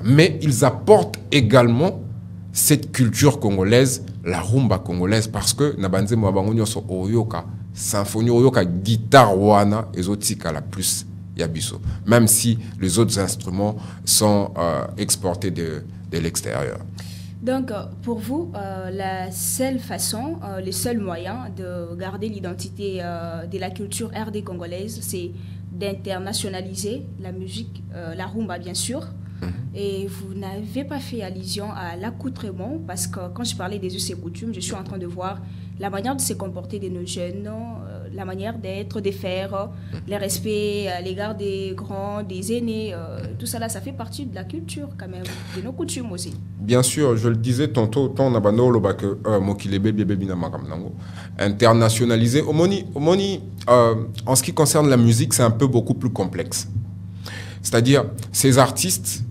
Mais ils apportent également cette culture congolaise, la rumba congolaise, parce que nabanze mwabangonyo so oyoka symphonie oyoka guitare wana ezotika la plus yabiso, même si les autres instruments sont exportés de l'extérieur. Donc, pour vous, la seule façon, le seul moyen de garder l'identité de la culture RD congolaise, c'est d'internationaliser la musique, la rumba bien sûr. Et vous n'avez pas fait allusion à l'accoutrement, parce que quand je parlais des us et coutumes, je suis en train de voir la manière de se comporter de nos jeunes, la manière d'être, de faire, le respect à l'égard des grands, des aînés, tout ça là, ça fait partie de la culture quand même, de nos coutumes aussi. Bien sûr, je le disais tantôt, tant nabano loba que mokilebe bébé na makamnango internationalisé. En ce qui concerne la musique, c'est un peu beaucoup plus complexe. C'est-à-dire, ces artistes,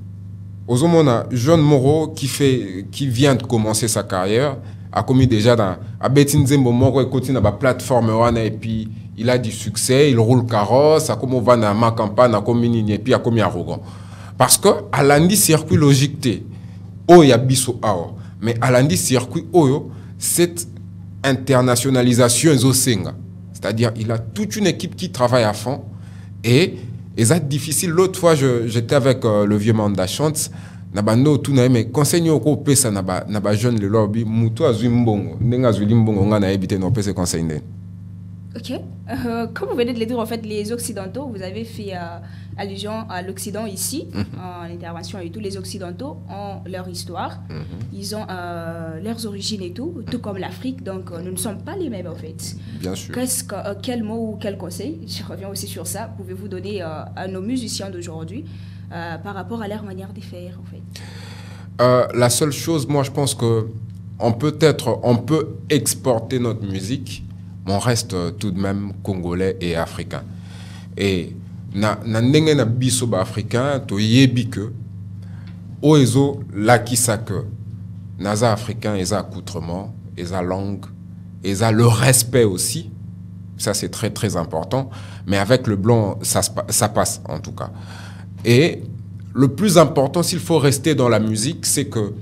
Ozomona, jeune Moro qui vient de commencer sa carrière, a commis déjà dans Abetinzembo Moro et na ba plateforme wana et puis il a du succès, il roule carrosse, a comme va na ma campagne, a commis et puis a commis arrogant. Parce que à l'andi circuit logique o ya biso awa, mais à l'andi circuit oyo cette internationalisation ezosenga. C'est-à-dire il a toute une équipe qui travaille à fond et c'est difficile. L'autre fois, j'étais avec le vieux Manda Chantz. Nabando tout na mais conseil ko pesa naba jeune le lobby muto azwi mbongo ndenga azwi mbongo nga na ebité no pesa conseil nden. OK. Comme vous venez de le dire, en fait, les Occidentaux, vous avez fait allusion à l'Occident ici, en intervention et tous les Occidentaux ont leur histoire, ils ont leurs origines et tout comme l'Afrique, donc nous ne sommes pas les mêmes en fait. Bien sûr. Quel mot ou quel conseil, je reviens aussi sur ça, pouvez-vous donner à nos musiciens d'aujourd'hui par rapport à leur manière de faire en fait? La seule chose, moi je pense que on peut exporter notre musique, mais on reste tout de même congolais et africain. Et na ndenge na biso ba africain to yebi que oezo lakisa que naza africain eza accoutrement, eza langue, eza le respect aussi. Ça, c'est très, très important. Mais avec le blanc, ça passe, en tout cas. Et le plus important, s'il faut rester dans la musique, c'est que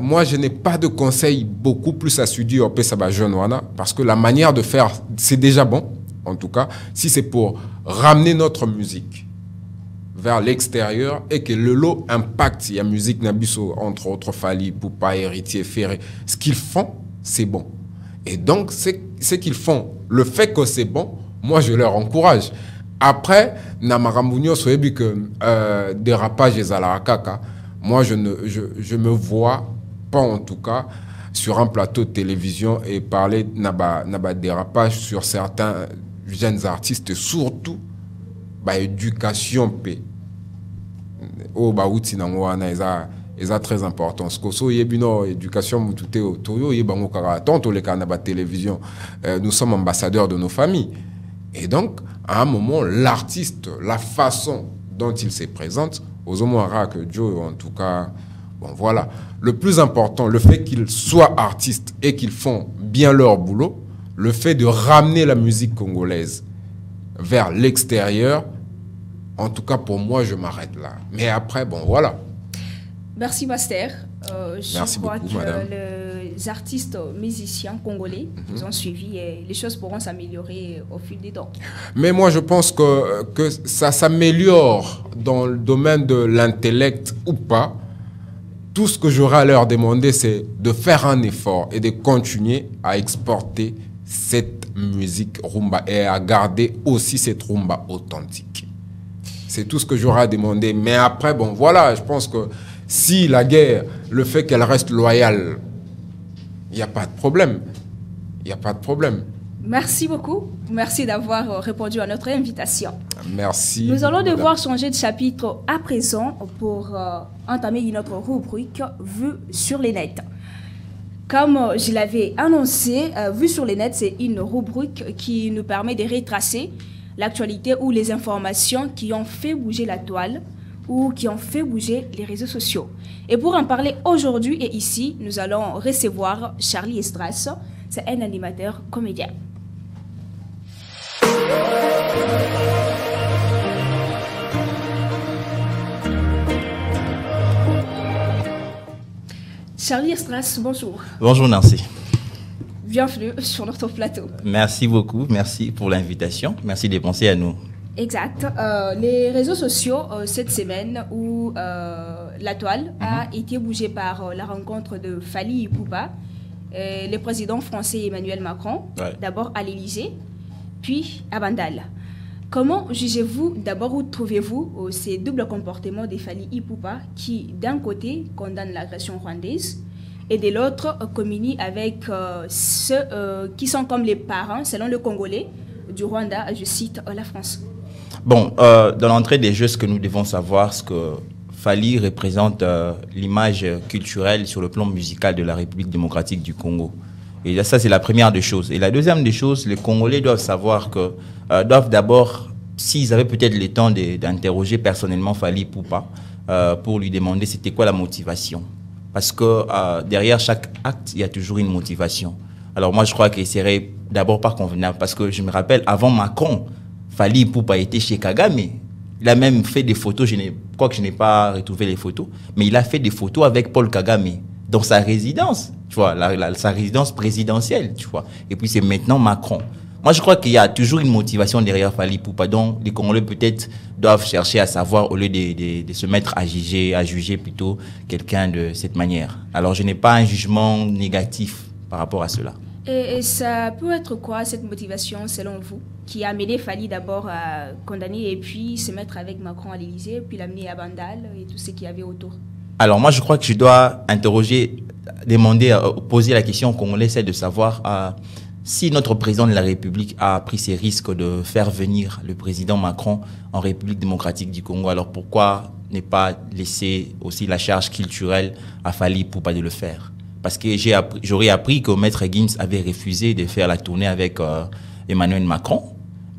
moi, je n'ai pas de conseils beaucoup plus assidus au Pesaba Jeune Wana, parce que la manière de faire, c'est déjà bon, en tout cas, si c'est pour ramener notre musique vers l'extérieur et que le lot impacte. Il y a musique Nabiso, entre autres Fali, Poupa, Héritier, Ferré. Ce qu'ils font, c'est bon. Et donc, ce qu'ils font, le fait que c'est bon, moi, je leur encourage. Après, Namarambounio, soyebi que dérapage et Zalaraka, moi, je me vois pas, en tout cas, sur un plateau de télévision et parler de dérapage sur certains jeunes artistes, surtout, éducation paix. Oh, outi nangwana eza très important. Ce que so yebino éducation mutute otoyo yebango kara tonto le kanaba télévision. Nous sommes ambassadeurs de nos familles. Et donc, à un moment, l'artiste, la façon dont il se présente, aux hommes que Joe, en tout cas, bon voilà. Le plus important, le fait qu'ils soient artistes et qu'ils font bien leur boulot, le fait de ramener la musique congolaise vers l'extérieur. En tout cas, pour moi, je m'arrête là. Mais après, bon, voilà. Merci, Master. Merci je crois beaucoup, que madame. les artistes musiciens congolais nous ont suivis et les choses pourront s'améliorer au fil des temps. Mais moi, je pense que ça s'améliore dans le domaine de l'intellect ou pas. Tout ce que j'aurais à leur demander, c'est de faire un effort et de continuer à exporter cette musique rumba et à garder aussi cette rumba authentique. C'est tout ce que j'aurais à demander. Mais après, bon, voilà, je pense que si la guerre, le fait qu'elle reste loyale, il n'y a pas de problème. Il n'y a pas de problème. Merci beaucoup. Merci d'avoir répondu à notre invitation. Merci. Nous allons madame. devoir changer de chapitre à présent pour entamer notre rubrique Vue sur les nets. Comme je l'avais annoncé, Vue sur les nets, c'est une rubrique qui nous permet de retracer l'actualité ou les informations qui ont fait bouger la toile ou qui ont fait bouger les réseaux sociaux. Et pour en parler aujourd'hui et ici, nous allons recevoir Charlie Estras. C'est un animateur comédien. Charlie Estras, bonjour. Bonjour Nancy. Bienvenue sur notre plateau. Merci beaucoup, merci pour l'invitation. Merci de penser à nous. Exact. Les réseaux sociaux, cette semaine, où la toile a été bougée par la rencontre de Fali Poupa, le président français Emmanuel Macron, d'abord à l'Élysée, puis à Bandal. Comment jugez-vous, d'abord, où trouvez-vous ces doubles comportements de Fali Poupa qui, d'un côté, condamnent l'agression rwandaise et de l'autre, communient avec ceux qui sont comme les parents, selon le Congolais, du Rwanda, je cite, la France? Bon, dans l'entrée des jeux, ce que nous devons savoir, c'est que Fali représente l'image culturelle sur le plan musical de la République démocratique du Congo. Et ça, c'est la première des choses. Et la deuxième des choses, les Congolais doivent savoir que, doivent d'abord, s'ils avaient peut-être le temps d'interroger personnellement Fali Poupa pour lui demander c'était quoi la motivation. Parce que derrière chaque acte, il y a toujours une motivation. Alors moi, je crois qu'il serait d'abord pas convenable. Parce que je me rappelle, avant Macron, Fali Poupa était chez Kagame. Il a même fait des photos, je crois que je n'ai pas retrouvé les photos, mais il a fait des photos avec Paul Kagame dans sa résidence, tu vois, sa résidence présidentielle, tu vois. Et puis c'est maintenant Macron. Moi, je crois qu'il y a toujours une motivation derrière Fali Poupa. Donc, les Congolais peut-être doivent chercher à savoir au lieu de se mettre à juger plutôt quelqu'un de cette manière. Alors, je n'ai pas un jugement négatif par rapport à cela. Et ça peut être quoi cette motivation selon vous qui a amené Fali d'abord à condamner et puis se mettre avec Macron à l'Élysée, puis l'amener à Bandal et tout ce qu'il y avait autour? Alors moi je crois que je dois poser la question aux Congolais, c'est de savoir si notre président de la République a pris ces risques de faire venir le président Macron en République démocratique du Congo, alors pourquoi ne pas laisser aussi la charge culturelle à Fali Poupa de le faire? Parce que j'aurais appris que Maître Gims avait refusé de faire la tournée avec Emmanuel Macron,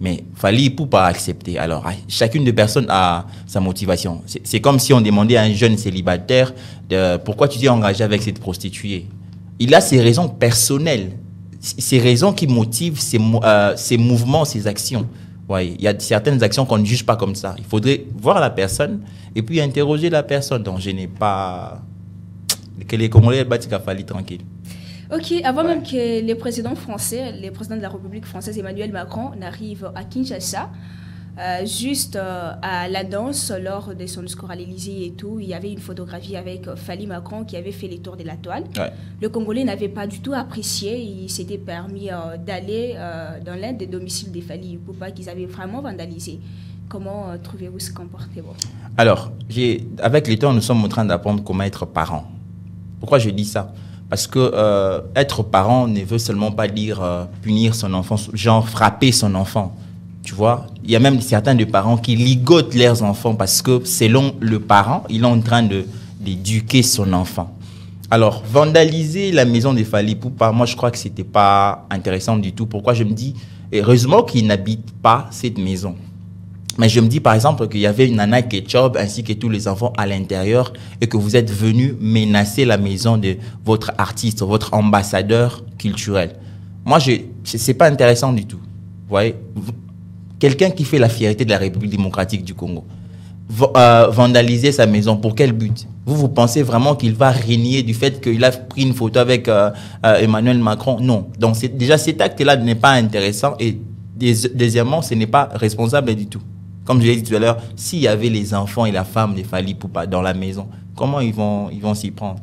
mais Fali Poupa a accepté. Alors, chacune des personnes a sa motivation. C'est comme si on demandait à un jeune célibataire pourquoi tu t'es engagé avec cette prostituée. Il a ses raisons personnelles. ces raisons qui motivent ces mouvements, ces actions. Ouais, il y a certaines actions qu'on ne juge pas comme ça. Il faudrait voir la personne et puis interroger la personne. Donc, je n'ai pas... Que les Congolais battent Kafali tranquille. Ok, avant même que le président français, le président de la République française Emmanuel Macron n'arrive à Kinshasa, juste à la danse, lors de son discours à l'Élysée et tout, il y avait une photographie avec Fally Macron qui avait fait les tours de la toile. Ouais. Le Congolais n'avait pas du tout apprécié, il s'était permis d'aller dans l'un des domiciles des Fally Ipupa qu'ils avaient vraiment vandalisé. Comment trouvez-vous ce comportement? Alors, avec le temps, nous sommes en train d'apprendre comment être parent. Pourquoi je dis ça? Parce que être parent ne veut seulement pas dire punir son enfant, genre frapper son enfant. Tu vois, il y a même certains de parents qui ligotent leurs enfants parce que selon le parent, il est en train d'éduquer son enfant. Alors, vandaliser la maison des Fally Ipupa, moi je crois que ce n'était pas intéressant du tout. Pourquoi? Je me dis, heureusement qu'ils n'habitent pas cette maison. Mais je me dis par exemple qu'il y avait une Nana Ketchup ainsi que tous les enfants à l'intérieur et que vous êtes venus menacer la maison de votre artiste, votre ambassadeur culturel. Moi, c'est pas intéressant du tout. Vous voyez? Quelqu'un qui fait la fierté de la République démocratique du Congo, vandaliser sa maison, pour quel but? Vous pensez vraiment qu'il va régner du fait qu'il a pris une photo avec Emmanuel Macron? Non. Donc déjà, cet acte-là n'est pas intéressant et deuxièmement, ce n'est pas responsable du tout. Comme je l'ai dit tout à l'heure, s'il y avait les enfants et la femme des Fally Ipupa dans la maison, comment ils vont s'y prendre?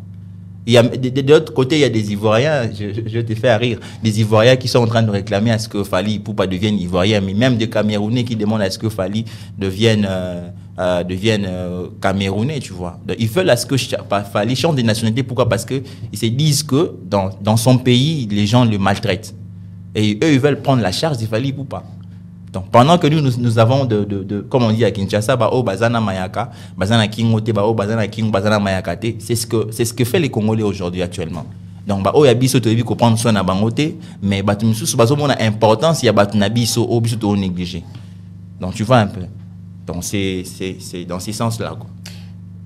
De l'autre côté, il y a des Ivoiriens, je te fais rire, des Ivoiriens qui sont en train de réclamer à ce que Fally Ipupa devienne Ivoirien, mais même des Camerounais qui demandent à ce que Fally devienne Camerounais, tu vois. Donc, ils veulent à ce que Fally change des nationalités. Pourquoi? Parce qu'ils se disent que dans son pays, les gens le maltraitent. Et eux, ils veulent prendre la charge des Fally Ipupa. Donc, pendant que nous avons comme on dit à Kinshasa, Bazana Mayaka, Bazana Kingote, Bazana King, Bazana Mayakate, c'est ce que fait les Congolais aujourd'hui actuellement. Donc, il y a biso to ko prendre soin na bangote, mais batu misusu bazo mona importance, il y a batu na biso o biso to négligé. Donc, tu vois un peu. Donc, c'est dans ces sens-là, quoi.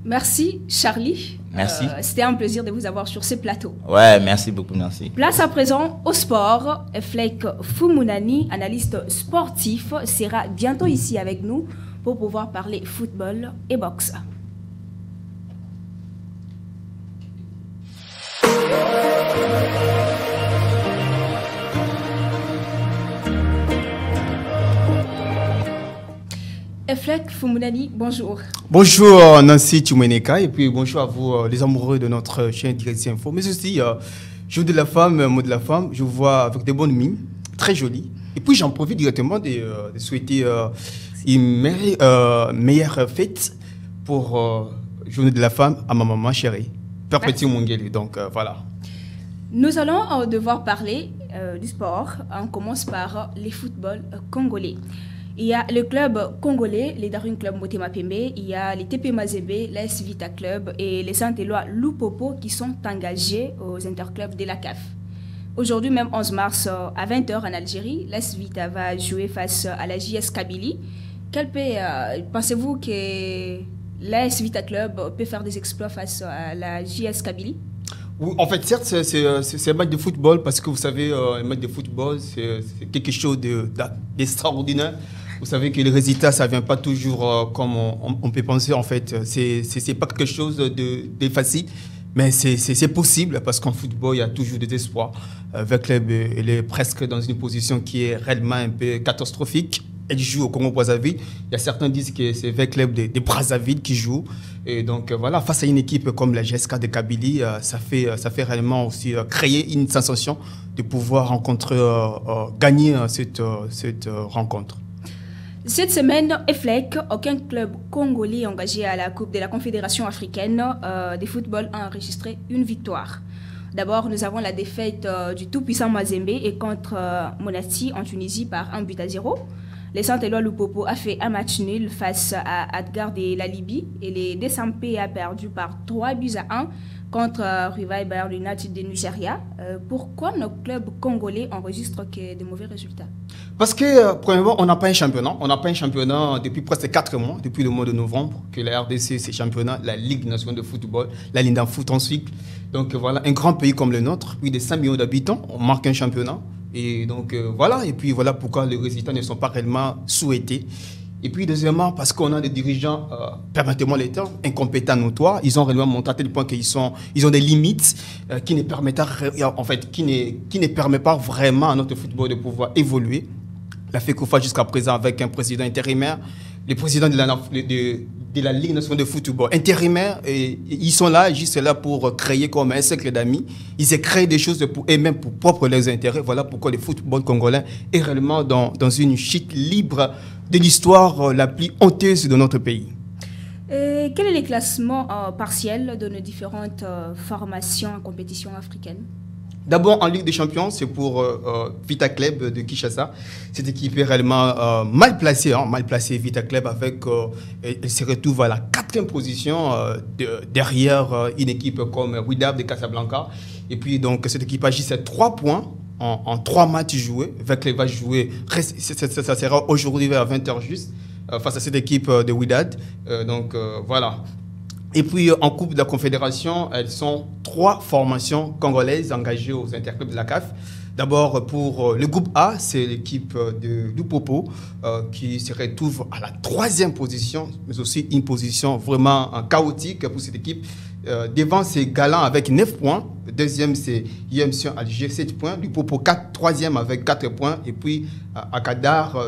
Merci, Charlie. Merci. C'était un plaisir de vous avoir sur ce plateau. Ouais, merci beaucoup, merci. Place à présent au sport. Eflek Fumunani, analyste sportif, sera bientôt ici avec nous pour pouvoir parler football et boxe. Eflek Fumunani, bonjour. Bonjour Nancy Tchoumeneka et puis bonjour à vous les amoureux de notre chaîne Direct Info. Mais aussi, jour de la femme, mot de la femme, je vous vois avec des bonnes mines, très jolies. Et puis j'en profite directement de souhaiter une meilleure fête pour journée de la femme à ma maman chérie, Père Petit Mungeli. Donc voilà. Nous allons devoir parler du sport. On commence par les footballs congolais. Il y a le club congolais, les Daring Club Motema Pembe, il y a les TP Mazembe, l'AS Vita Club et les Saint-Éloi Lupopo qui sont engagés aux interclubs de la CAF. Aujourd'hui, même 11 mars à 20h en Algérie, l'AS Vita va jouer face à la JS Kabylie. Pensez-vous que l'AS Vita Club peut faire des exploits face à la JS Kabylie? Oui, en fait, certes, c'est un match de football parce que vous savez, un match de football, c'est quelque chose d'extraordinaire. Vous savez que les résultats, ça ne vient pas toujours comme on peut penser. En fait, c'est pas quelque chose de facile, mais c'est possible parce qu'en football, il y a toujours des espoirs. Le club il est presque dans une position qui est réellement un peu catastrophique. Elle joue au Congo-Brazzaville. Il y a certains qui disent que c'est le club de Brazzaville qui joue. Et donc voilà, face à une équipe comme la GSK de Kabylie, ça fait réellement aussi créer une sensation de pouvoir gagner cette rencontre. Cette semaine, EFLEC, aucun club congolais engagé à la Coupe de la Confédération africaine de football a enregistré une victoire. D'abord, nous avons la défaite du tout-puissant Mazembe et contre Monastir en Tunisie par 1-0. Les Saint-Éloi Lupopo a fait un match nul face à Adgar de la Libye et les DSMP a perdu par 3-1 contre Rivail Bayern United de Nigeria. Pourquoi nos clubs congolais enregistrent que de mauvais résultats? Parce que, premièrement, on n'a pas un championnat. On n'a pas un championnat depuis presque 4 mois, depuis le mois de novembre, que la RDC, c'est championnat, la Ligue nationale de football, la Ligue d'un foot ensuite. Donc voilà, un grand pays comme le nôtre, plus de 5 millions d'habitants, on marque un championnat. Et donc voilà, et puis voilà pourquoi les résultats ne sont pas réellement souhaités. Et puis deuxièmement, parce qu'on a des dirigeants, permettez-moi les termes, incompétents notoires. Ils ont réellement montré à tel point qu'ils ont des limites qui ne permettent qui ne permettent pas vraiment à notre football de pouvoir évoluer. La FECOFA jusqu'à présent avec un président intérimaire, le président de la Ligue nationale de football intérimaire, et ils sont là, juste là pour créer comme un cercle d'amis. Ils se créent des choses pour eux-mêmes, pour propre leurs intérêts. Voilà pourquoi le football congolais est réellement dans une chute libre de l'histoire la plus honteuse de notre pays. Et quel est le classement partiel de nos différentes formations en compétition africaine? D'abord, en Ligue des Champions, c'est pour Vita Club de Kinshasa. Cette équipe est réellement mal placée, Vita Club, elle se retrouve à la 4e position derrière une équipe comme Wydad de Casablanca. Et puis, donc, cette équipe a juste 3 points en 3 matchs joués. Avec les va jouer, ça sera aujourd'hui vers 20h juste, face à cette équipe de Wydad. Voilà. Et puis, en Coupe de la Confédération, elles sont 3 formations congolaises engagées aux interclubs de la CAF. D'abord, pour le groupe A, c'est l'équipe de Lupopo qui se retrouve à la 3e position, mais aussi une position vraiment chaotique pour cette équipe. Devant, c'est Galant avec 9 points. Le deuxième, c'est IMC Alger, 7 points. Lupopo, 3e avec 4 points. Et puis, Akadar,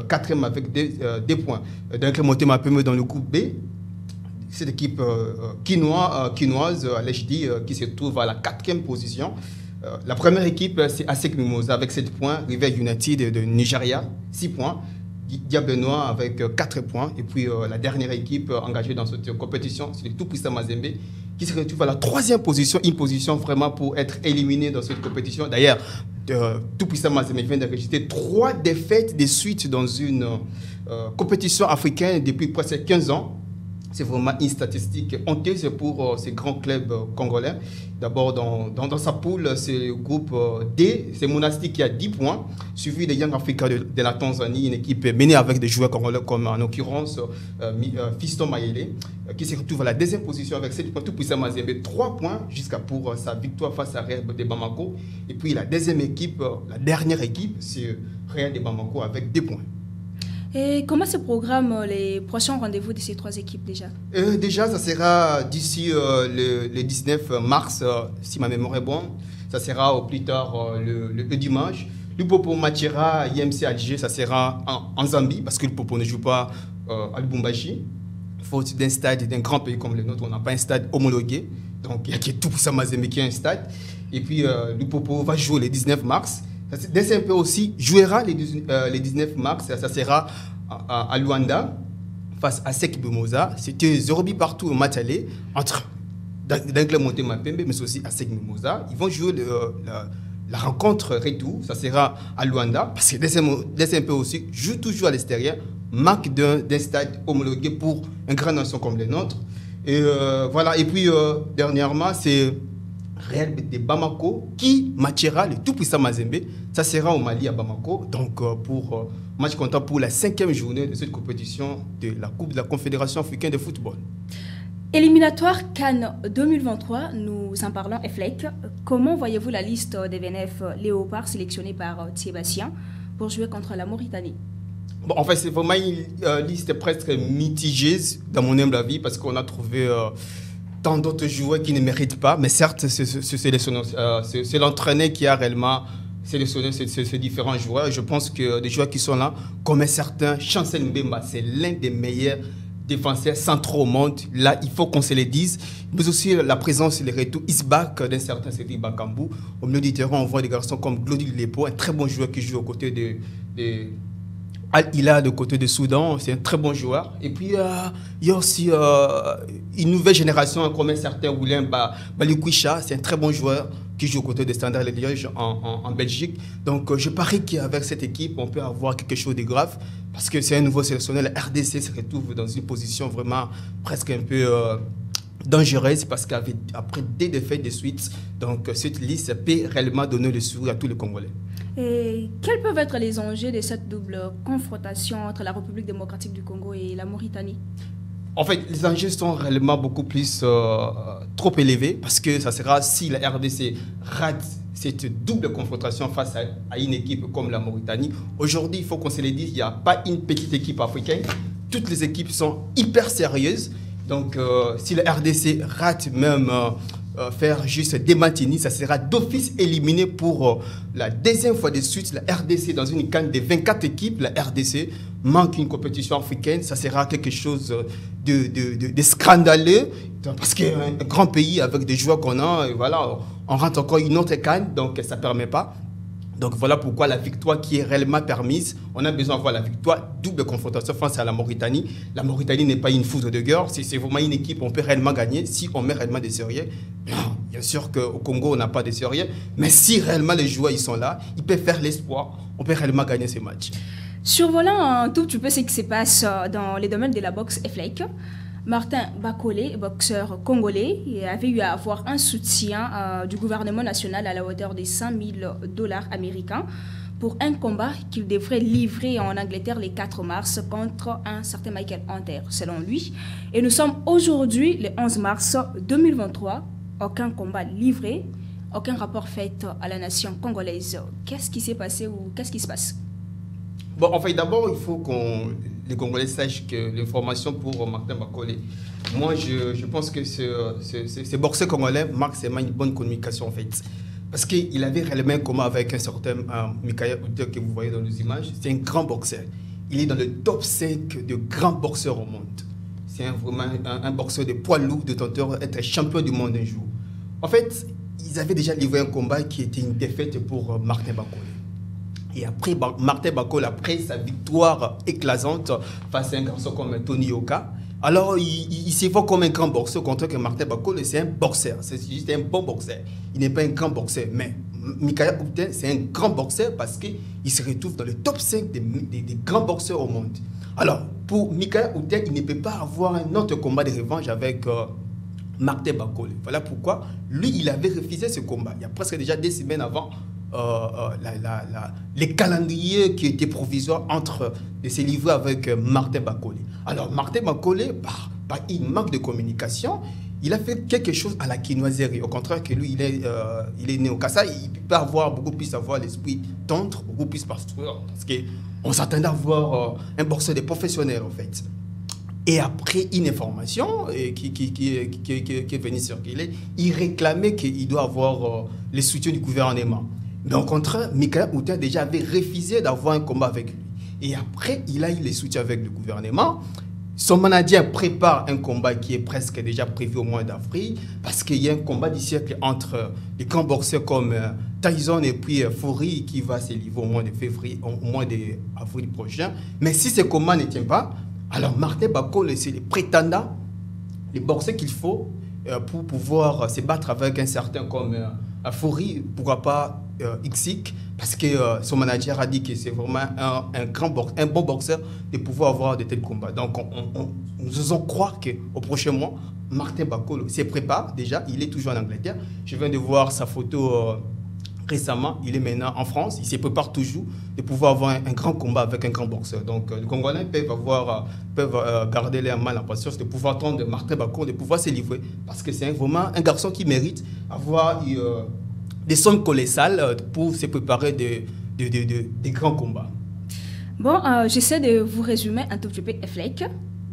4e avec 2 points. Donc, monté ma PME dans le groupe B. Cette équipe quinoise, l'HD, qui se trouve à la 4e position. La première équipe, c'est ASEC Mimosa avec 7 points. River United de Nigeria, 6 points. Diable Noir avec 4 points. Et puis la dernière équipe engagée dans cette compétition, c'est le Tout-Puissant Mazembe, qui se retrouve à la 3e position. Une position vraiment pour être éliminé dans cette compétition. D'ailleurs, Tout-Puissant Mazembe vient d'enregistrer 3 défaites de suite dans une compétition africaine depuis presque 15 ans. C'est vraiment une statistique honteuse pour ces grands clubs congolais. D'abord, dans sa poule, c'est le groupe D, c'est Monastic qui a 10 points, suivi de Young Africa de la Tanzanie, une équipe menée avec des joueurs congolais comme en l'occurrence Fiston Mayele, qui se retrouve à la 2e position avec 7 points, Tout-Puissant Mazembe, 3 points jusqu'à pour sa victoire face à Real de Bamako. Et puis la deuxième équipe, la dernière équipe, c'est Real de Bamako avec 2 points. Et comment se programment les prochains rendez-vous de ces 3 équipes déjà? Déjà, ça sera d'ici le 19 mars, si ma mémoire est bonne. Ça sera au plus tard le dimanche. Lupopo Machira, IMC Alger, ça sera en Zambie, parce que Lupopo ne joue pas à Lubumbashi. Faute d'un stade d'un grand pays comme le nôtre, on n'a pas un stade homologué. Donc, il y a Tout-Puissant Mazembe qui a un stade. Et puis, Lupopo va jouer le 19 mars. DSMP aussi jouera les 19 mars, ça sera à Luanda face à ASEC Mimosa. C'était 0 partout au match aller entre Dingle Monté Mapembe, mais aussi ASEC Mimosa. Ils vont jouer la rencontre retour, ça sera à Luanda, parce que DSMP aussi joue toujours à l'extérieur, marque d'un stade homologué pour une grande nation comme le nôtre. Et voilà, et puis dernièrement, c'est Real de Bamako qui matchera le Tout-Puissant Mazembe. Ça sera au Mali à Bamako. Donc pour match comptant pour la 5e journée de cette compétition de la Coupe de la Confédération africaine de football. Éliminatoire Cannes 2023, nous en parlons FLEC. Comment voyez-vous la liste des VNF Léopard sélectionnés par Sébastien pour jouer contre la Mauritanie? Bon, en fait, c'est vraiment une liste presque mitigée dans mon humble avis, parce qu'on a trouvé tant d'autres joueurs qui ne méritent pas, mais certes, c'est l'entraîneur qui a réellement sélectionné ces différents joueurs. Je pense que des joueurs qui sont là, comme un certain Chancel Mbemba, c'est l'un des meilleurs défenseurs centraux au monde. Là, il faut qu'on se le dise. Mais aussi la présence et le retour Isbak d'un certain Cédric Bakambu. Au milieu du terrain, on voit des garçons comme Glody Lepo, un très bon joueur qui joue aux côtés de Al-Hilal de côté de Soudan, c'est un très bon joueur. Et puis, il y a aussi une nouvelle génération, comme un certain William Balikwisha, c'est un très bon joueur. qui joue aux côtés des Standards Liège en Belgique. Donc je parie qu'avec cette équipe, on peut avoir quelque chose de grave parce que c'est un nouveau sélectionneur. La RDC se retrouve dans une position vraiment presque un peu dangereuse parce qu'après des défaites de suite, donc cette liste peut réellement donner le sourire à tous les Congolais. Et quels peuvent être les enjeux de cette double confrontation entre la République démocratique du Congo et la Mauritanie? En fait, les enjeux sont réellement beaucoup plus trop élevés parce que ça sera si la RDC rate cette double confrontation face à une équipe comme la Mauritanie. Aujourd'hui, il faut qu'on se le dise, il n'y a pas une petite équipe africaine. Toutes les équipes sont hyper sérieuses. Donc, si la RDC rate même faire juste des matinées, ça sera d'office éliminé pour la deuxième fois de suite. La RDC, dans une CAN de 24 équipes, la RDC manque une compétition africaine. Ça sera quelque chose de scandaleux parce qu'un grand pays avec des joueurs qu'on a, et voilà, on rentre encore une autre CAN, donc ça ne permet pas. Donc voilà pourquoi la victoire qui est réellement permise, on a besoin d'avoir la victoire, double confrontation face à la Mauritanie. La Mauritanie n'est pas une foudre de guerre, c'est vraiment une équipe on peut réellement gagner si on met réellement des sérieux. Bien sûr qu'au Congo, on n'a pas de sérieux, mais si réellement les joueurs ils sont là, ils peuvent faire l'espoir, on peut réellement gagner ces matchs. Survolant un tout petit peu ce qui se passe dans les domaines de la boxe FLEC, Martin Bakolé, boxeur congolais, avait eu à avoir un soutien du gouvernement national à la hauteur de $100 000 américains pour un combat qu'il devrait livrer en Angleterre le 4 mars contre un certain Michael Hunter, selon lui. Et nous sommes aujourd'hui le 11 mars 2023, aucun combat livré, aucun rapport fait à la nation congolaise. Qu'est-ce qui s'est passé ou qu'est-ce qui se passe? Bon, en fait, d'abord, il faut que les Congolais sachent que l'information pour Martin Bakolé, moi, je pense que ce boxeur congolais marque seulement une bonne communication, en fait. Parce qu'il avait réellement un combat avec un certain Michael Hunter que vous voyez dans les images. C'est un grand boxeur. Il est dans le top 5 de grands boxeurs au monde. C'est vraiment un boxeur de poids lourd, de tenteur, être champion du monde un jour. En fait, ils avaient déjà livré un combat qui était une défaite pour Martin Bakolé. Et après, Martin Bakolé, après sa victoire éclatante face à un garçon comme Tony Yoka, alors il se voit comme un grand boxeur, contre que Martin Bakolé, c'est un boxeur. C'est juste un bon boxeur. Il n'est pas un grand boxeur. Mais Michael Hunter, c'est un grand boxeur parce qu'il se retrouve dans le top 5 des grands boxeurs au monde. Alors, pour Michael Hunter, il ne peut pas avoir un autre combat de revanche avec Martin Bakolé. Voilà pourquoi, lui, il avait refusé ce combat. Il y a presque déjà des semaines avant, les calendriers qui étaient provisoires entre de se livrer avec Martin Bakolé. Alors, Martin Bakolé, par une manque de communication, il a fait quelque chose à la quinoiserie. Au contraire que lui, il est né au Kassai, il peut beaucoup plus avoir l'esprit tendre, beaucoup plus pastoral. Parce qu'on s'attendait à voir un boxeur de professionnel, en fait. Et après une information qui est venue circuler, il réclamait qu'il doit avoir le soutien du gouvernement. Mais au contraire, Michael Hunter déjà avait refusé d'avoir un combat avec lui. Et après, il a eu le soutien avec le gouvernement. Son manager prépare un combat qui est presque déjà prévu au mois d'avril, parce qu'il y a un combat du siècle entre les grands boxeurs comme Tyson et puis Fury qui va se livrer au mois de février, au mois d'avril prochain. Mais si ce combat ne tient pas, alors Martin Bakolé, c'est le prétendant, les boxeurs qu'il faut pour pouvoir se battre avec un certain comme Fury, pourquoi pas Xic, parce que son manager a dit que c'est vraiment un bon boxeur de pouvoir avoir de tels combats. Donc nous osons croire qu'au prochain mois, Martin Bakolé se prépare déjà, il est toujours en Angleterre. Je viens de voir sa photo récemment, il est maintenant en France, il se prépare toujours de pouvoir avoir un grand combat avec un grand boxeur. Donc les Congolais peuvent garder leur main la patience de pouvoir attendre Martin Bakolé, de pouvoir se livrer, parce que c'est vraiment un garçon qui mérite avoir des sommes colossales pour se préparer des grands combats. Bon, j'essaie de vous résumer un tout petit peu FLEC.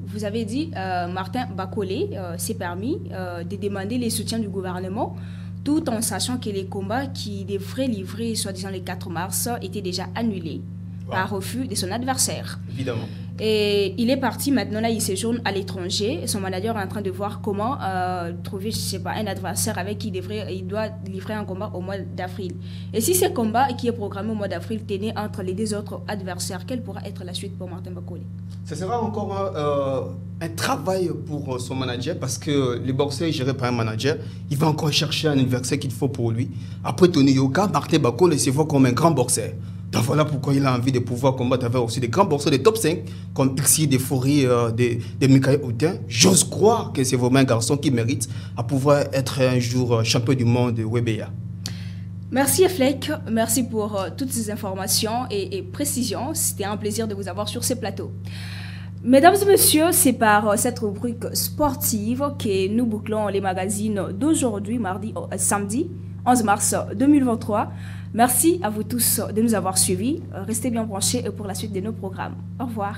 Vous avez dit Martin Bakolé s'est permis de demander les soutiens du gouvernement, tout en sachant que les combats qui devraient livrer, soi-disant le 4 mars, étaient déjà annulés. par refus de son adversaire. Évidemment. Et il est parti maintenant, là, il séjourne à l'étranger. Son manager est en train de voir comment trouver, je sais pas, un adversaire avec qui il doit livrer un combat au mois d'avril. Et si ce combat qui est programmé au mois d'avril tenait entre les deux autres adversaires, quelle pourra être la suite pour Martin Bakole? Ce sera encore un travail pour son manager parce que le boxeur est géré par un manager. Il va encore chercher un adversaire qu'il faut pour lui. Après Tony Yoka, Martin Bakole se voit comme un grand boxeur. Donc voilà pourquoi il a envie de pouvoir combattre avec aussi des grands boxeurs des top 5 comme Xi, des Fourier, des Michael Houtin. J'ose croire que c'est vraiment un garçon qui mérite à pouvoir être un jour champion du monde de WBA. Merci Fleck, merci pour toutes ces informations et précisions. C'était un plaisir de vous avoir sur ce plateau. Mesdames et messieurs, c'est par cette rubrique sportive que nous bouclons les magazines d'aujourd'hui, samedi 11 mars 2023. Merci à vous tous de nous avoir suivis. Restez bien branchés pour la suite de nos programmes. Au revoir.